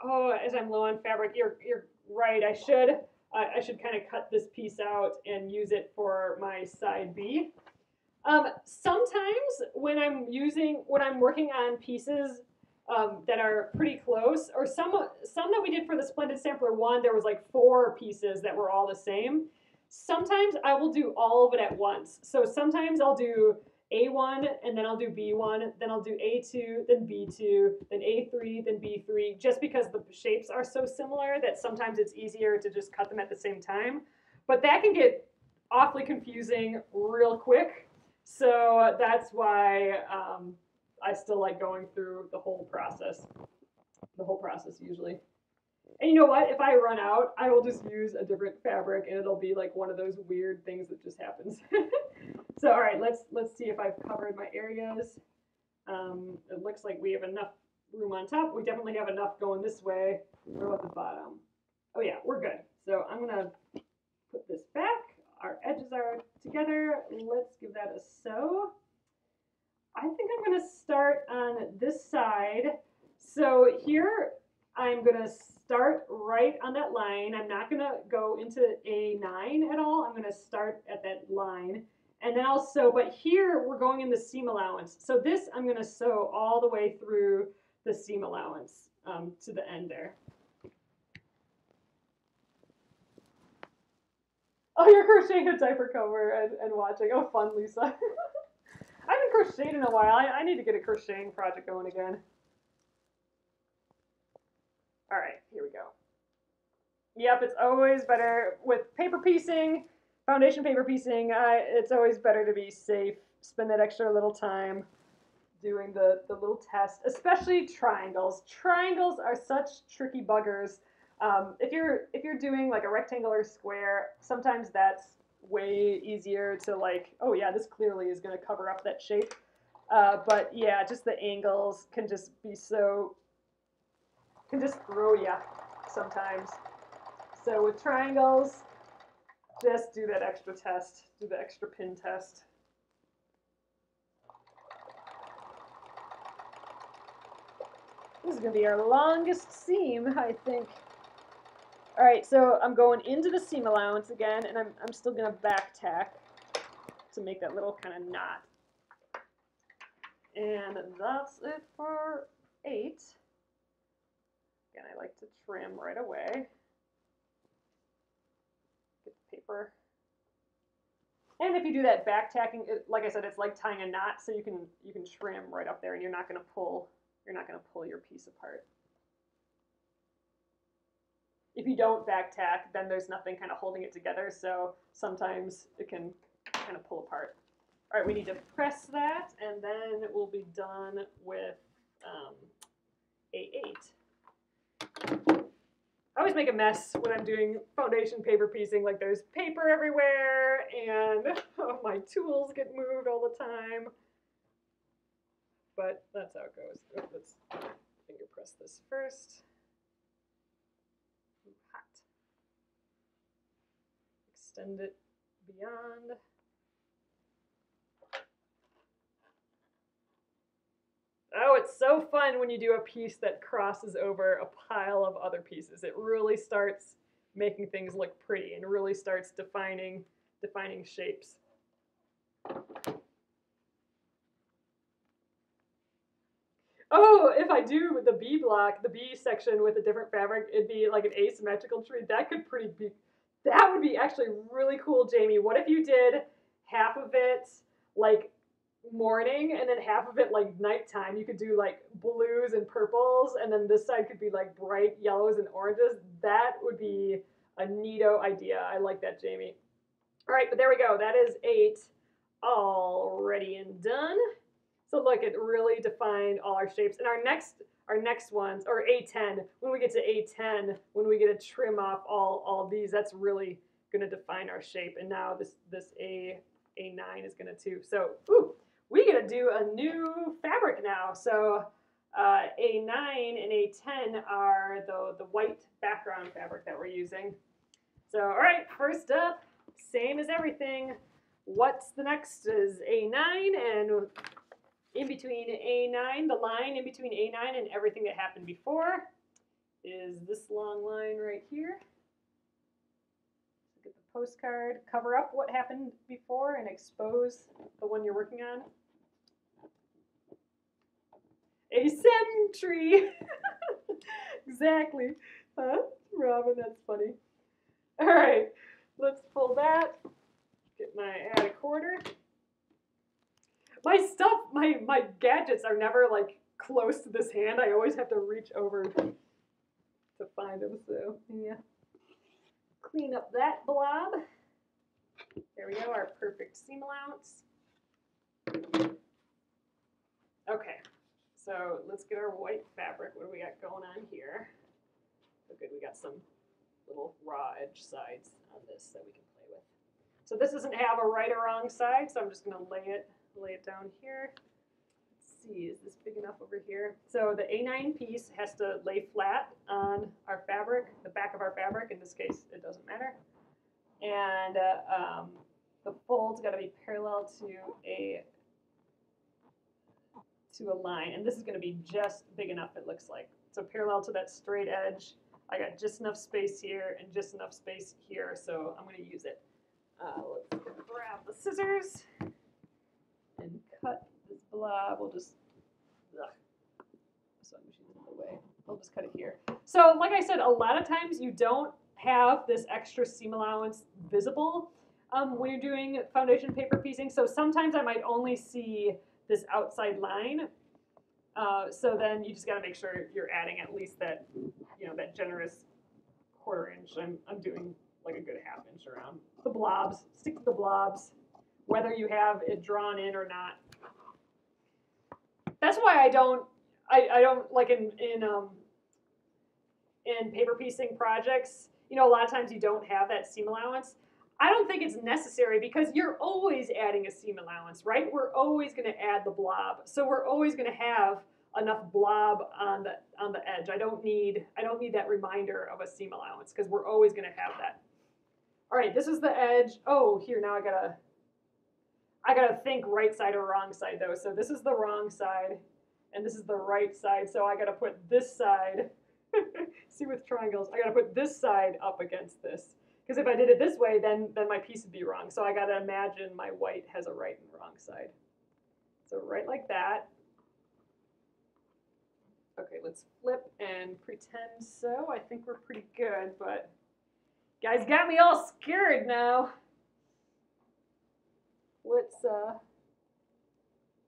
Speaker 2: Oh, as I'm low on fabric, you're right. I should kind of cut this piece out and use it for my side B. Sometimes when I'm working on pieces that are pretty close, or some that we did for the Splendid Sampler 1, there was like 4 pieces that were all the same. Sometimes I will do all of it at once. So sometimes I'll do A1 and then I'll do B1, then I'll do A2, then B2, then A3, then B3, just because the shapes are so similar that sometimes it's easier to just cut them at the same time. But that can get awfully confusing real quick. So that's why I still like going through the whole process. The whole process usually. And you know what? If I run out, I will just use a different fabric, and it'll be like one of those weird things that just happens. So all right, let's see if I've covered my areas. It looks like we have enough room on top. We definitely have enough going this way. What about the bottom? Oh yeah, we're good. So I'm gonna put this back. Our edges are together. Let's give that a sew. I think I'm going to start on this side. So here I'm going to start right on that line. I'm not going to go into A9 at all. I'm going to start at that line. And then I'll sew, but here we're going in the seam allowance. So this I'm going to sew all the way through the seam allowance to the end there. Oh, you're crocheting a diaper cover and watching. Oh, fun, Lisa. I haven't crocheted in a while. I need to get a crocheting project going again. All right, here we go. Yep, it's always better with paper piecing, foundation paper piecing. It's always better to be safe. Spend that extra little time doing the little test, especially triangles. Triangles are such tricky buggers. If you're doing like a rectangle or square, sometimes that's way easier to like, oh yeah, this clearly is going to cover up that shape. But yeah, just the angles can just be so, can just throw you sometimes. So with triangles, just do that extra test, do the extra pin test. This is going to be our longest seam, I think. All right, so I'm going into the seam allowance again, and I'm still going to back tack to make that little kind of knot. And that's it for 8. Again, I like to trim right away. Get the paper. And if you do that back tacking, like I said, it's like tying a knot, so you can trim right up there, and you're not going to pull your piece apart. If you don't back tack, then there's nothing kind of holding it together, so sometimes it can kind of pull apart. All right, we need to press that, and then we'll be done with A8. I always make a mess when I'm doing foundation paper piecing, like there's paper everywhere, and my tools get moved all the time. But that's how it goes. Oh, let's finger press this first. Hot. Extend it beyond. Oh, it's so fun when you do a piece that crosses over a pile of other pieces. It really starts making things look pretty and really starts defining shapes. Oh, if I do the B block, the B section with a different fabric, it'd be like an asymmetrical tree. That would be actually really cool, Jamie. What if you did half of it like morning and then half of it like nighttime? You could do like blues and purples, and then this side could be like bright yellows and oranges. That would be a neato idea. I like that, Jamie. All right, but there we go. That is 8 all ready and done. So look, it really defined all our shapes. And our next ones, or A10, when we get to A10, when we get to trim off all these, that's really going to define our shape. And now this A9 is going to too. So we get to do a new fabric now. So A9 and A10 are the white background fabric that we're using. So all right, first up, same as everything. What's the next is A9, and in between A9, the line in between A9 and everything that happened before is this long line right here. Get the postcard, cover up what happened before and expose the one you're working on. A symmetry. Exactly. Huh? Robin, that's funny. All right, let's pull that. Get my add a quarter. My stuff, my gadgets are never like close to this hand. I always have to reach over to find them. So yeah. Clean up that blob. There we go, our perfect seam allowance. Okay, so let's get our white fabric. What do we got going on here? Oh, good, we got some little raw edge sides on this that we can play with. So this doesn't have a right or wrong side, so I'm just going to lay it down here. Let's see, is this big enough over here? So the A9 piece has to lay flat on our fabric, the back of our fabric. In this case, it doesn't matter. And the fold's got to be parallel to a line, and this is going to be just big enough, it looks like. So parallel to that straight edge, I got just enough space here and just enough space here, so I'm going to use it. Let's grab the scissors and cut this blob. We'll just, sewing machine's in the way. I'll just cut it here. So like I said, a lot of times you don't have this extra seam allowance visible when you're doing foundation paper piecing. So sometimes I might only see this outside line. So then you just got to make sure you're adding at least that, that generous quarter inch. I'm doing like a good half inch around the blobs. Stick to the blobs, whether you have it drawn in or not. That's why I don't like in paper piecing projects. A lot of times you don't have that seam allowance. I don't think it's necessary because you're always adding a seam allowance, right? We're always going to add the blob, so we're always going to have enough blob on the edge. I don't need that reminder of a seam allowance because we're always going to have that. All right, this is the edge. Oh, here now I gotta think right side or wrong side though. So this is the wrong side, and this is the right side. So I gotta put this side. See, with triangles, I gotta put this side up against this. Because if I did it this way, then my piece would be wrong. So I gotta imagine my white has a right and wrong side. So right like that. Okay, let's flip and pretend so. I think we're pretty good, but guys got me all scared now.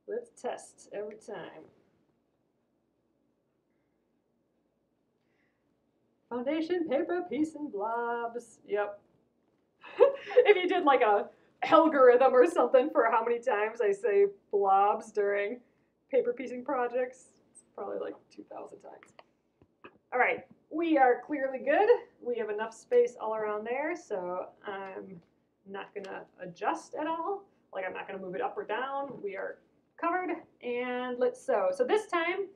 Speaker 2: Let's test every time. Foundation paper piece and blobs. Yep. If you did like a algorithm or something for how many times I say blobs during paper piecing projects, it's probably like 2,000 times. All right, we are clearly good. We have enough space all around there, so I'm not gonna adjust at all. Like I'm not gonna move it up or down. We are covered, and let's sew. So this time,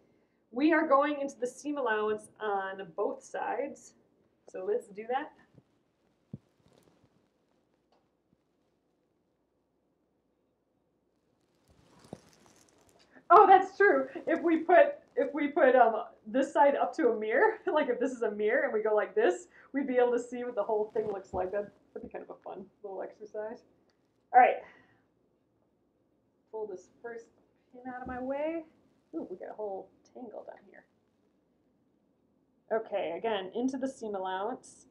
Speaker 2: we are going into the seam allowance on both sides. So let's do that. Oh, that's true. If we put this side up to a mirror, like if this is a mirror and we go like this, we'd be able to see what the whole thing looks like. That'd be kind of a fun little exercise. All right. Pull this first pin out of my way. Ooh, we got a whole tangle down here. Okay, again, into the seam allowance.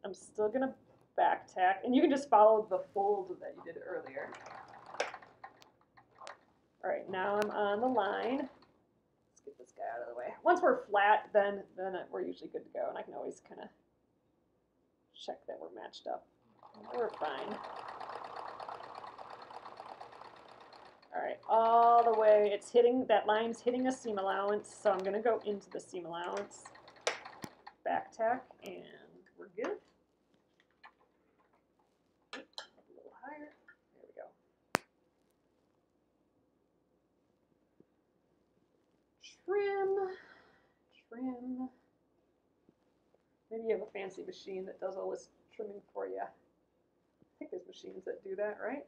Speaker 2: I'm still gonna back tack, and you can just follow the fold that you did earlier. All right, now I'm on the line. Let's get this guy out of the way. Once we're flat, then we're usually good to go, and I can always kind of check that we're matched up. We're fine. All right, all the way. It's hitting, that line's hitting a seam allowance, so I'm gonna go into the seam allowance, back tack, and we're good. A little higher. There we go. Trim. Maybe you have a fancy machine that does all this trimming for you. I think there's machines that do that, right?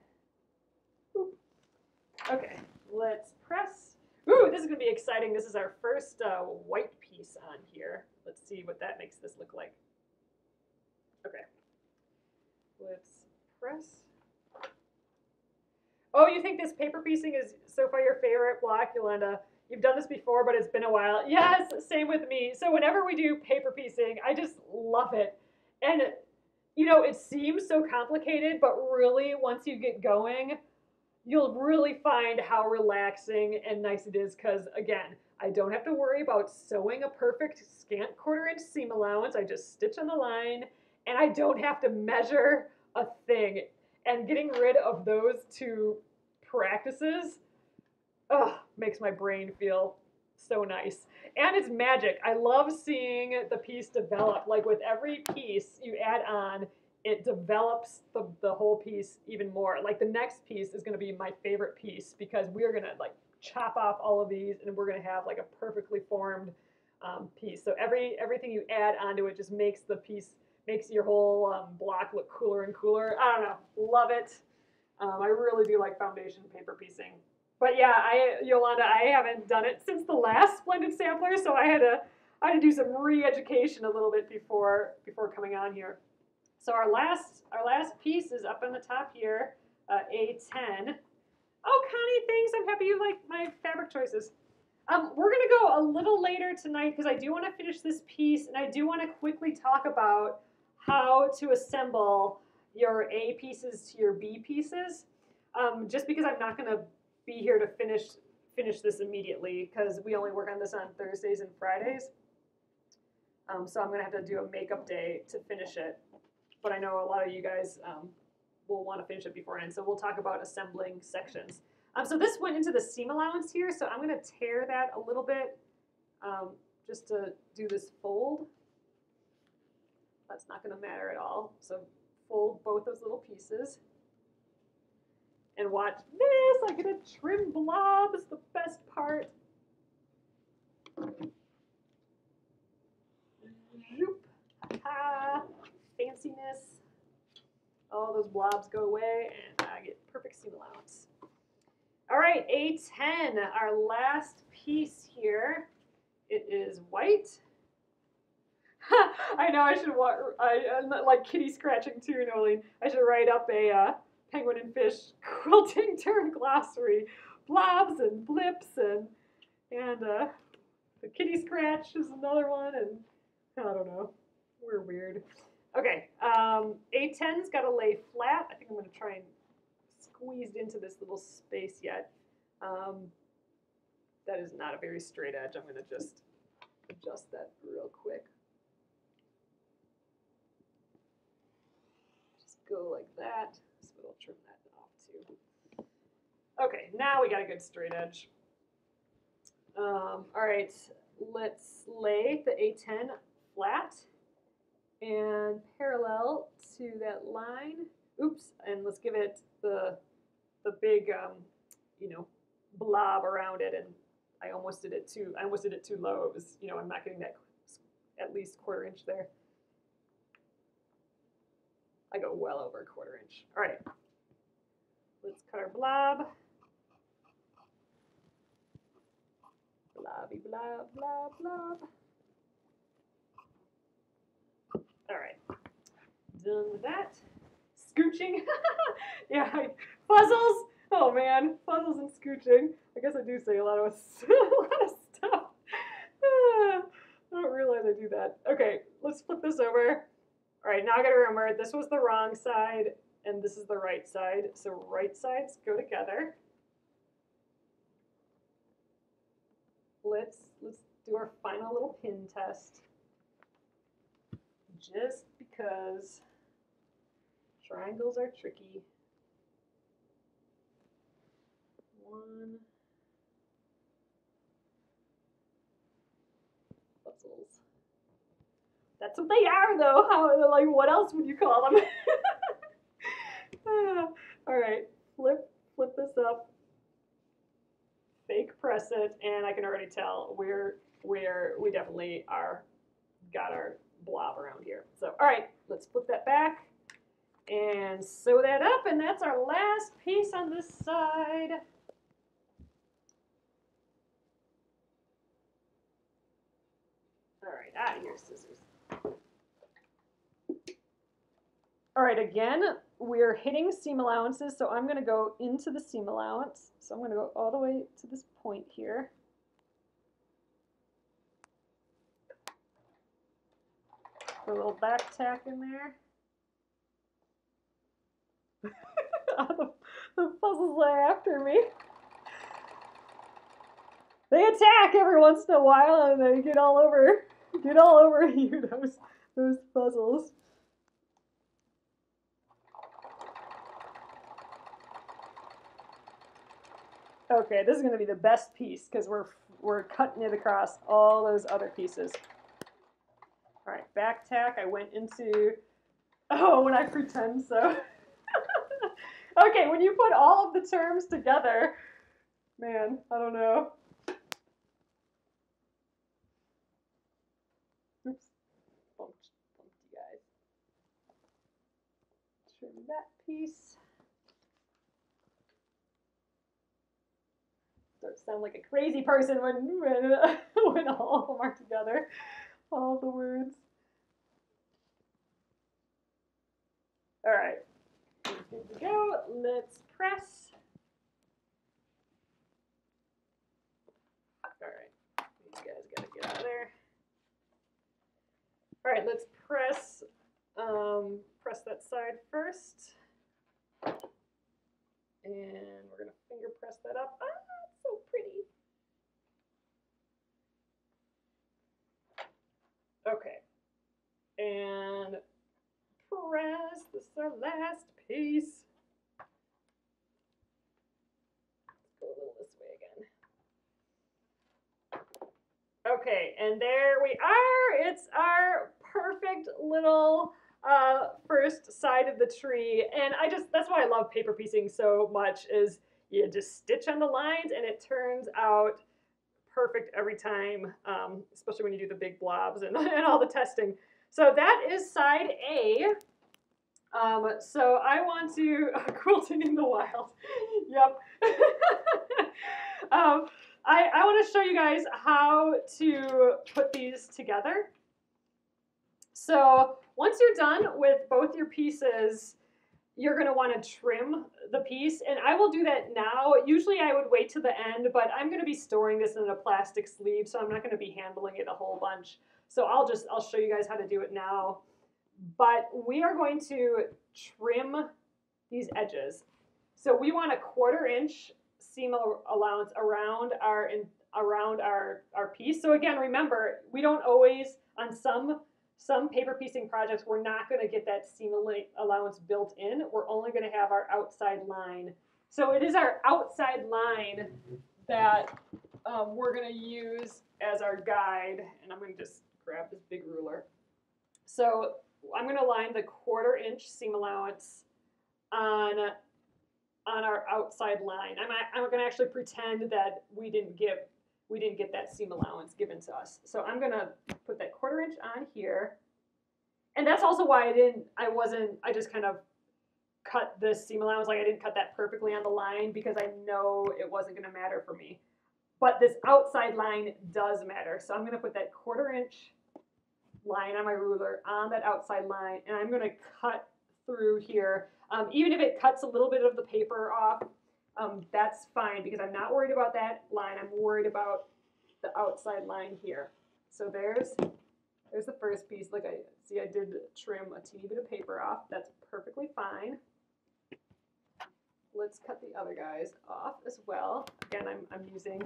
Speaker 2: Ooh. Okay, let's press. Ooh, this is gonna be exciting. This is our first white piece on here. Let's see what that makes this look like. Okay. Let's press. Oh, you think this paper piecing is so far your favorite block, Yolanda? You've done this before, but it's been a while. Yes, same with me. So whenever we do paper piecing, I just love it. And you know, it seems so complicated, but really once you get going, you'll really find how relaxing and nice it is because again, I don't have to worry about sewing a perfect scant 1/4 inch seam allowance. I just stitch on the line and I don't have to measure a thing. And getting rid of those two practices makes my brain feel so nice. And it's magic. I love seeing the piece develop. Like with every piece you add on, it develops the whole piece even more. Like the next piece is going to be my favorite piece because we're going to like chop off all of these and we're going to have like a perfectly formed piece. So everything you add onto it just makes the piece, makes your whole block look cooler and cooler. I don't know, love it. I really do like foundation paper piecing. But yeah, Yolanda, I haven't done it since the last Splendid Sampler, so I had to do some re-education a little bit before coming on here. So our last piece is up on the top here, A10. Oh, Connie, thanks. I'm happy you like my fabric choices. We're gonna go a little later tonight because I do want to finish this piece, and I do want to quickly talk about how to assemble your A pieces to your B pieces. Just because I'm not gonna be here to finish this immediately because we only work on this on Thursdays and Fridays. So I'm gonna have to do a makeup day to finish it. But I know a lot of you guys will want to finish it beforehand. So we'll talk about assembling sections. So this went into the seam allowance here, so I'm going to tear that a little bit just to do this fold. That's not going to matter at all. So fold both those little pieces. And watch this, I get to trim blobs, the best part. Zoop, ha, fanciness. All those blobs go away and I get perfect seam allowance. All right, A10, our last piece here. It is white. I know I should, I'm like kitty scratching too, Nolene. I should write up a penguin and fish quilting term glossary. Blobs and blips and the kitty scratch is another one, and I don't know, we're weird. Okay, A10's got to lay flat. I think I'm going to try and squeeze into this little space yet. That is not a very straight edge. I'm going to just adjust that real quick. Just go like that. So it'll trim that off too. Okay, now we got a good straight edge. All right, let's lay the A10 flat and parallel to that line. Oops, and let's give it the big you know, blob around it, and I almost did it too low. It was, you know, I'm not getting that at least 1/4 inch there. I go well over 1/4 inch. All right, let's cut our blob. Blobby blob, blob, blob. All right, done with that. Scooching. Yeah, puzzles. Oh man, puzzles and scooching. I guess I do say a lot of stuff. I don't realize I do that. Okay, let's flip this over. All right, now I gotta remember this was the wrong side and this is the right side. So right sides go together. Let's do our final little pin test. Just because triangles are tricky. One. Puzzles. That's what they are, though. How, like, what else would you call them? All right, flip this up. Fake press it, and I can already tell where we definitely got our blob around here. So, all right, let's flip that back and sew that up, and that's our last piece on this side. All right, out of here, scissors. All right, again, we're hitting seam allowances, so I'm going to go into the seam allowance. So I'm going to go all the way to this point here. Put a little back tack in there. The puzzles are after me. They attack every once in a while, and they get all over you. Those puzzles. Okay, this is going to be the best piece because we're cutting it across all those other pieces. All right, back tack. I went into, oh, when I pretend so. Okay, when you put all of the terms together, man, I don't know. Oops, bumped you guys. Trim that piece. Start to sound like a crazy person when all of them are together, all the words. All right, good to go. Let's press. All right, these guys gotta get out of there. All right, let's press that side first. And we're gonna finger press that up. Ah, it's so pretty. Okay, and press. This is our last piece. Let's go a little this way again. Okay, and there we are. It's our perfect little first side of the tree. And that's why I love paper piecing so much, is you just stitch on the lines and it turns out perfect every time, especially when you do the big blobs and all the testing. So that is side A. So I want to, quilting in the wild. Yep. I want to show you guys how to put these together. So once you're done with both your pieces, you're going to want to trim the piece, and I will do that now. Usually I would wait to the end, but I'm going to be storing this in a plastic sleeve, so I'm not going to be handling it a whole bunch. So I'll show you guys how to do it now. But we are going to trim these edges. So we want a 1/4 inch seam allowance around our piece. So again, remember, we don't always, on some paper piecing projects, we're not going to get that seam allowance built in. We're only going to have our outside line. So it is our outside line that we're going to use as our guide. And I'm going to just grab this big ruler. So I'm going to line the 1/4 inch seam allowance on our outside line. I'm going to actually pretend that we didn't get that seam allowance given to us. So I'm going to put that 1/4 inch on here. And that's also why I just kind of cut this seam allowance, like I didn't cut that perfectly on the line because I know it wasn't going to matter for me. But this outside line does matter. So I'm going to put that 1/4 inch line on my ruler on that outside line, and I'm going to cut through here. Even if it cuts a little bit of the paper off, that's fine because I'm not worried about that line. I'm worried about the outside line here. So there's the first piece. Like I did trim a teeny bit of paper off. That's perfectly fine. Let's cut the other guys off as well. Again, I'm using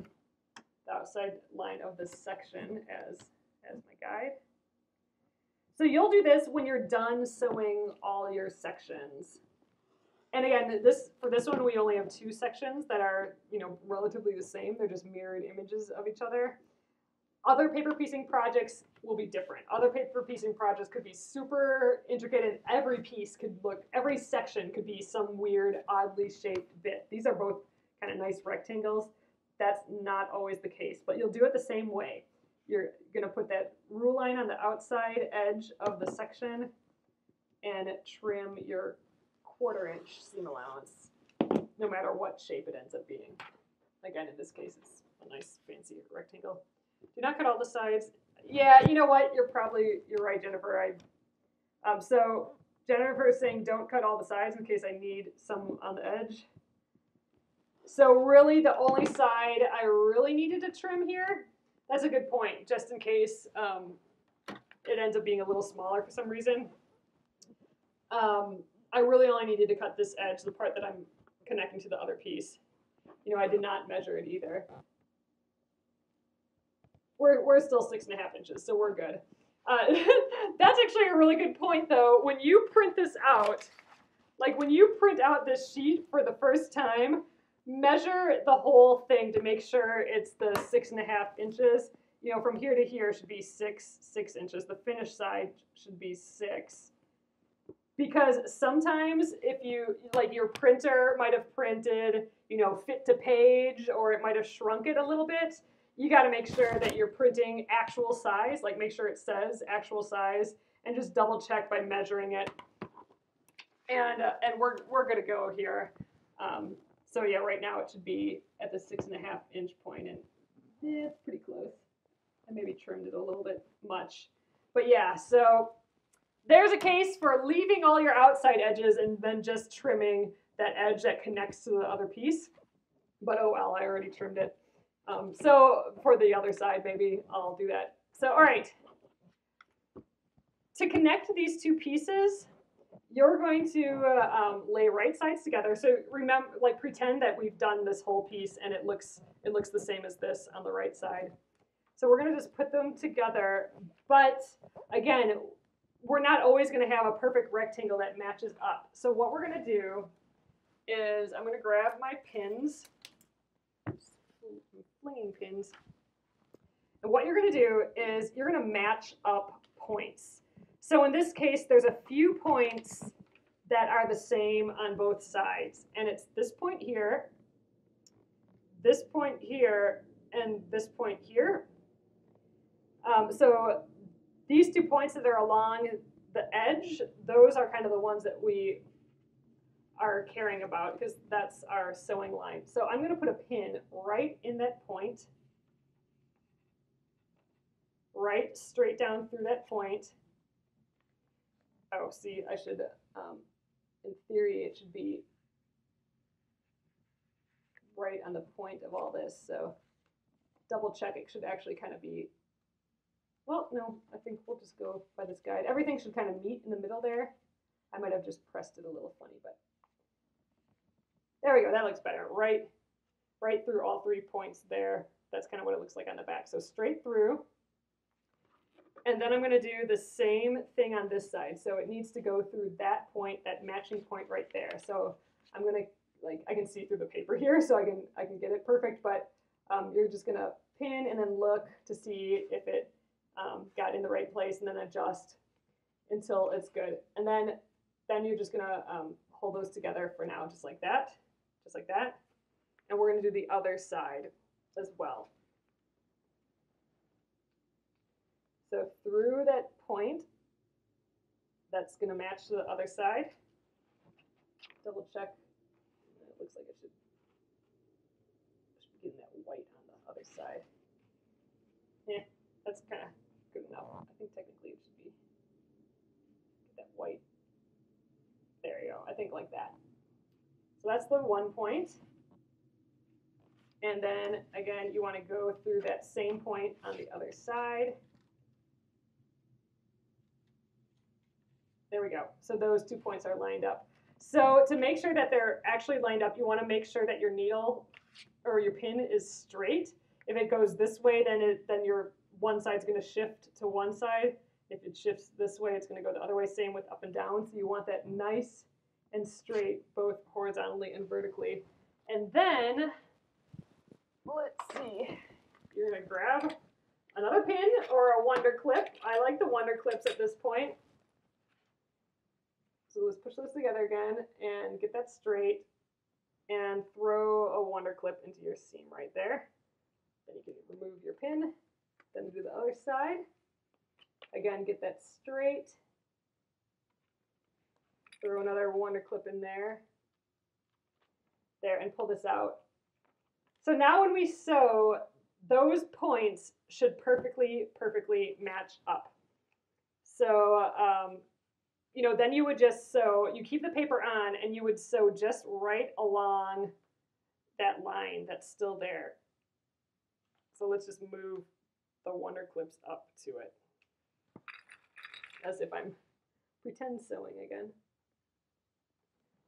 Speaker 2: the outside line of this section as my guide. So you'll do this when you're done sewing all your sections. And again, for this one, we only have 2 sections that are, relatively the same. They're just mirrored images of each other. Other paper piecing projects will be different. Other paper piecing projects could be super intricate, and every section could be some weird, oddly shaped bit. These are both kind of nice rectangles. That's not always the case, but you'll do it the same way. You're going to put that rule line on the outside edge of the section and trim your 1/4 inch seam allowance, no matter what shape it ends up being. Again, in this case, it's a nice fancy rectangle. Do not cut all the sides. Yeah, you know what? You're right, Jennifer. So Jennifer is saying don't cut all the sides in case I need some on the edge. So really the only side I really needed to trim here, that's a good point, just in case it ends up being a little smaller for some reason. I really only needed to cut this edge, the part that I'm connecting to the other piece. You know, I did not measure it either. We're still 6.5 inches, so we're good. That's actually a really good point, though. When you print this out, like when you print out this sheet for the first time, measure the whole thing to make sure it's the 6.5 inches. You know, from here to here should be 6 inches. The finished side should be 6. Because sometimes if you, like your printer might have printed, you know, fit to page, or it might have shrunk it a little bit. You got to make sure that you're printing actual size, like make sure it says actual size, and just double check by measuring it. And we're good to go here. So yeah, right now it should be at the 6.5 inch point, and it's pretty close. I maybe trimmed it a little bit much, but yeah, so there's a case for leaving all your outside edges and then just trimming that edge that connects to the other piece. But oh well, I already trimmed it. So for the other side, maybe I'll do that. So all right, to connect these two pieces, you're going to lay right sides together. So remember, like pretend that we've done this whole piece and it looks the same as this on the right side. So we're going to just put them together. But again, we're not always going to have a perfect rectangle that matches up. So what we're going to do is I'm going to grab my pins, flinging pins. And what you're going to do is you're going to match up points. So in this case, there's a few points that are the same on both sides. And it's this point here, and this point here. So these 2 points that are along the edge, those are kind of the ones that we are caring about because that's our sewing line. So I'm going to put a pin right in that point, right straight down through that point. Oh, see, I should, in theory, it should be right on the point of all this. So double check, it should actually kind of be, well, no, I think we'll just go by this guide. Everything should kind of meet in the middle there. I might have just pressed it a little funny, but there we go. That looks better. Right through all 3 points there. That's kind of what it looks like on the back. So straight through. And then I'm going to do the same thing on this side. So it needs to go through that point, that matching point right there. So I'm going to, like, I can see through the paper here, so I can get it perfect. But you're just going to pin and then look to see if it got in the right place, and then adjust until it's good. And then you're just going to hold those together for now, just like that. And we're going to do the other side as well. So through that point, that's going to match to the other side. Double check. It looks like it should be getting that white on the other side. Yeah, that's kind of good enough. I think technically it should be that white. There you go. I think like that. So that's the 1 point. And then again, you want to go through that same point on the other side. There we go. So those 2 points are lined up. So to make sure that they're actually lined up, you want to make sure that your needle or your pin is straight. If it goes this way, then your one side's going to shift to one side. If it shifts this way, it's going to go the other way. Same with up and down. So you want that nice and straight, both horizontally and vertically. And then, let's see, you're going to grab another pin or a wonder clip. I like the wonder clips at this point. So let's push those together again and get that straight and throw a wonder clip into your seam right there. Then you can remove your pin, then do the other side. Again, get that straight. Throw another wonder clip in there. There, and pull this out. So now when we sew, those points should perfectly match up. So then you would just sew, you keep the paper on and you would sew just right along that line that's still there. So let's just move the wonder clips up to it as if I'm pretend sewing again.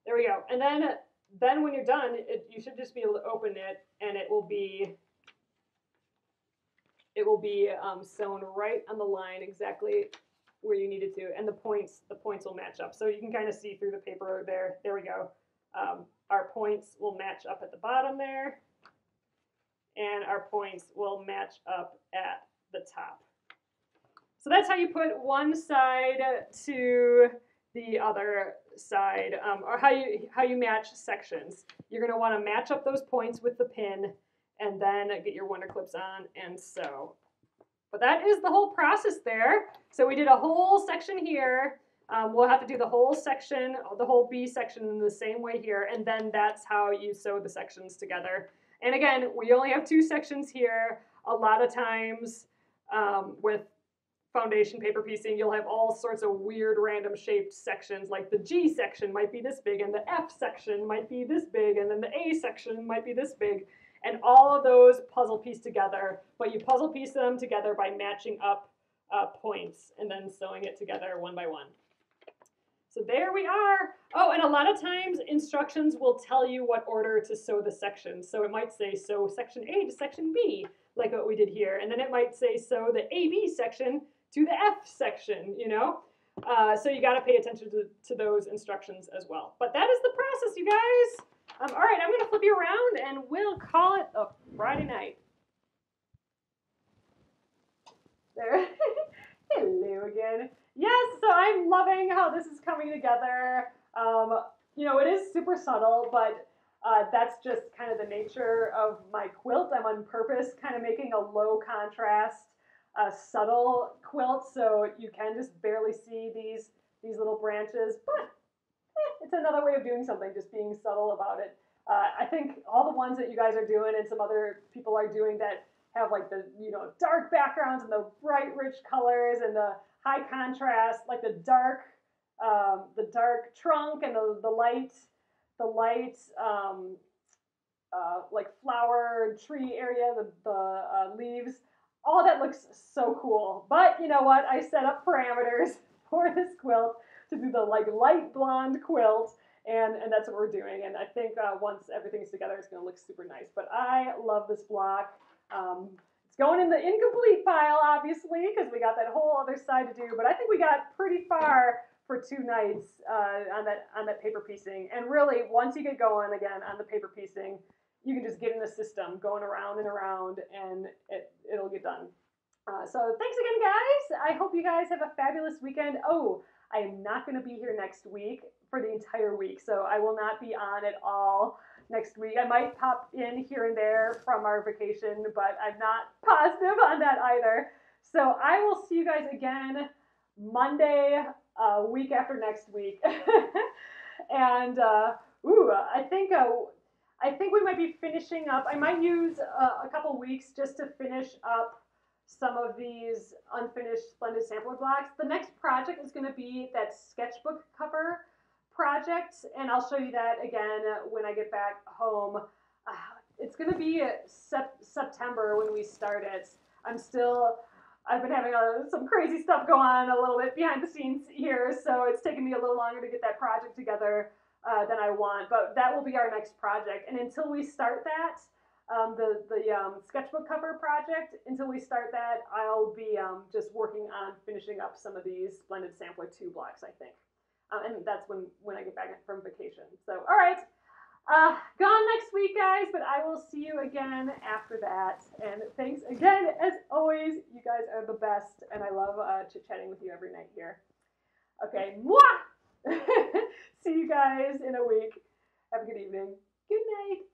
Speaker 2: There we go. And then when you're done, you should just be able to open it, and it will be sewn right on the line exactly where you need it to, and the points will match up. So you can kind of see through the paper there. There we go. Our points will match up at the bottom there, and our points will match up at the top. So that's how you put one side to the other side, or how you match sections. You're going to want to match up those points with the pin, and then get your wonder clips on and sew. But that is the whole process there. So we did a whole section here. We'll have to do the whole section, the whole B section in the same way here, and then that's how you sew the sections together. And again, we only have 2 sections here. A lot of times with foundation paper piecing, you'll have all sorts of weird random shaped sections, like the G section might be this big, and the F section might be this big, and then the A section might be this big. And all of those puzzle piece together, but you puzzle piece them together by matching up points and then sewing it together one by one. So there we are. Oh, and a lot of times instructions will tell you what order to sew the sections. So it might say sew section A to section B, like what we did here. And then it might say sew the AB section to the F section, So you got to pay attention to those instructions as well. But that is the process, you guys. All right, I'm going to flip you around and we'll call it a Friday night. There. Hello again. Yes, so I'm loving how this is coming together. It is super subtle, but that's just kind of the nature of my quilt. I'm on purpose kind of making a low contrast, subtle quilt, so you can just barely see these little branches, but it's another way of doing something, just being subtle about it. I think all the ones that you guys are doing and some other people are doing that have like the dark backgrounds and the bright rich colors and the high contrast, like the dark trunk and the light like flower tree area, the leaves. All that looks so cool. But you know what? I set up parameters for this quilt to do the light blonde quilt, and that's what we're doing. And I think once everything's together, it's going to look super nice. But I love this block. It's going in the incomplete pile, obviously, because we got that whole other side to do. But I think we got pretty far for 2 nights on that paper piecing. And really, once you get going again on the paper piecing, you can just get in the system, going around and around, and it'll get done. So thanks again, guys. I hope you guys have a fabulous weekend. Oh, I am not going to be here next week for the entire week, so I will not be on at all next week. I might pop in here and there from our vacation, but I'm not positive on that either. So I will see you guys again Monday, week after next week. And I think we might be finishing up. I might use a couple weeks just to finish up some of these unfinished Splendid Sampler blocks. The next project is going to be that sketchbook cover project, and I'll show you that again when I get back home. It's going to be September when we start it. I've been having some crazy stuff go on a little bit behind the scenes here, so it's taken me a little longer to get that project together than I want, but that will be our next project. And until we start that, the sketchbook cover project, until we start that, I'll be just working on finishing up some of these Splendid Sampler 2 blocks, I think. And that's when I get back from vacation. So, all right. Gone next week, guys, but I will see you again after that. And thanks again, as always. You guys are the best, and I love chit-chatting with you every night here. Okay, mwah! See you guys in a week. Have a good evening. Good night.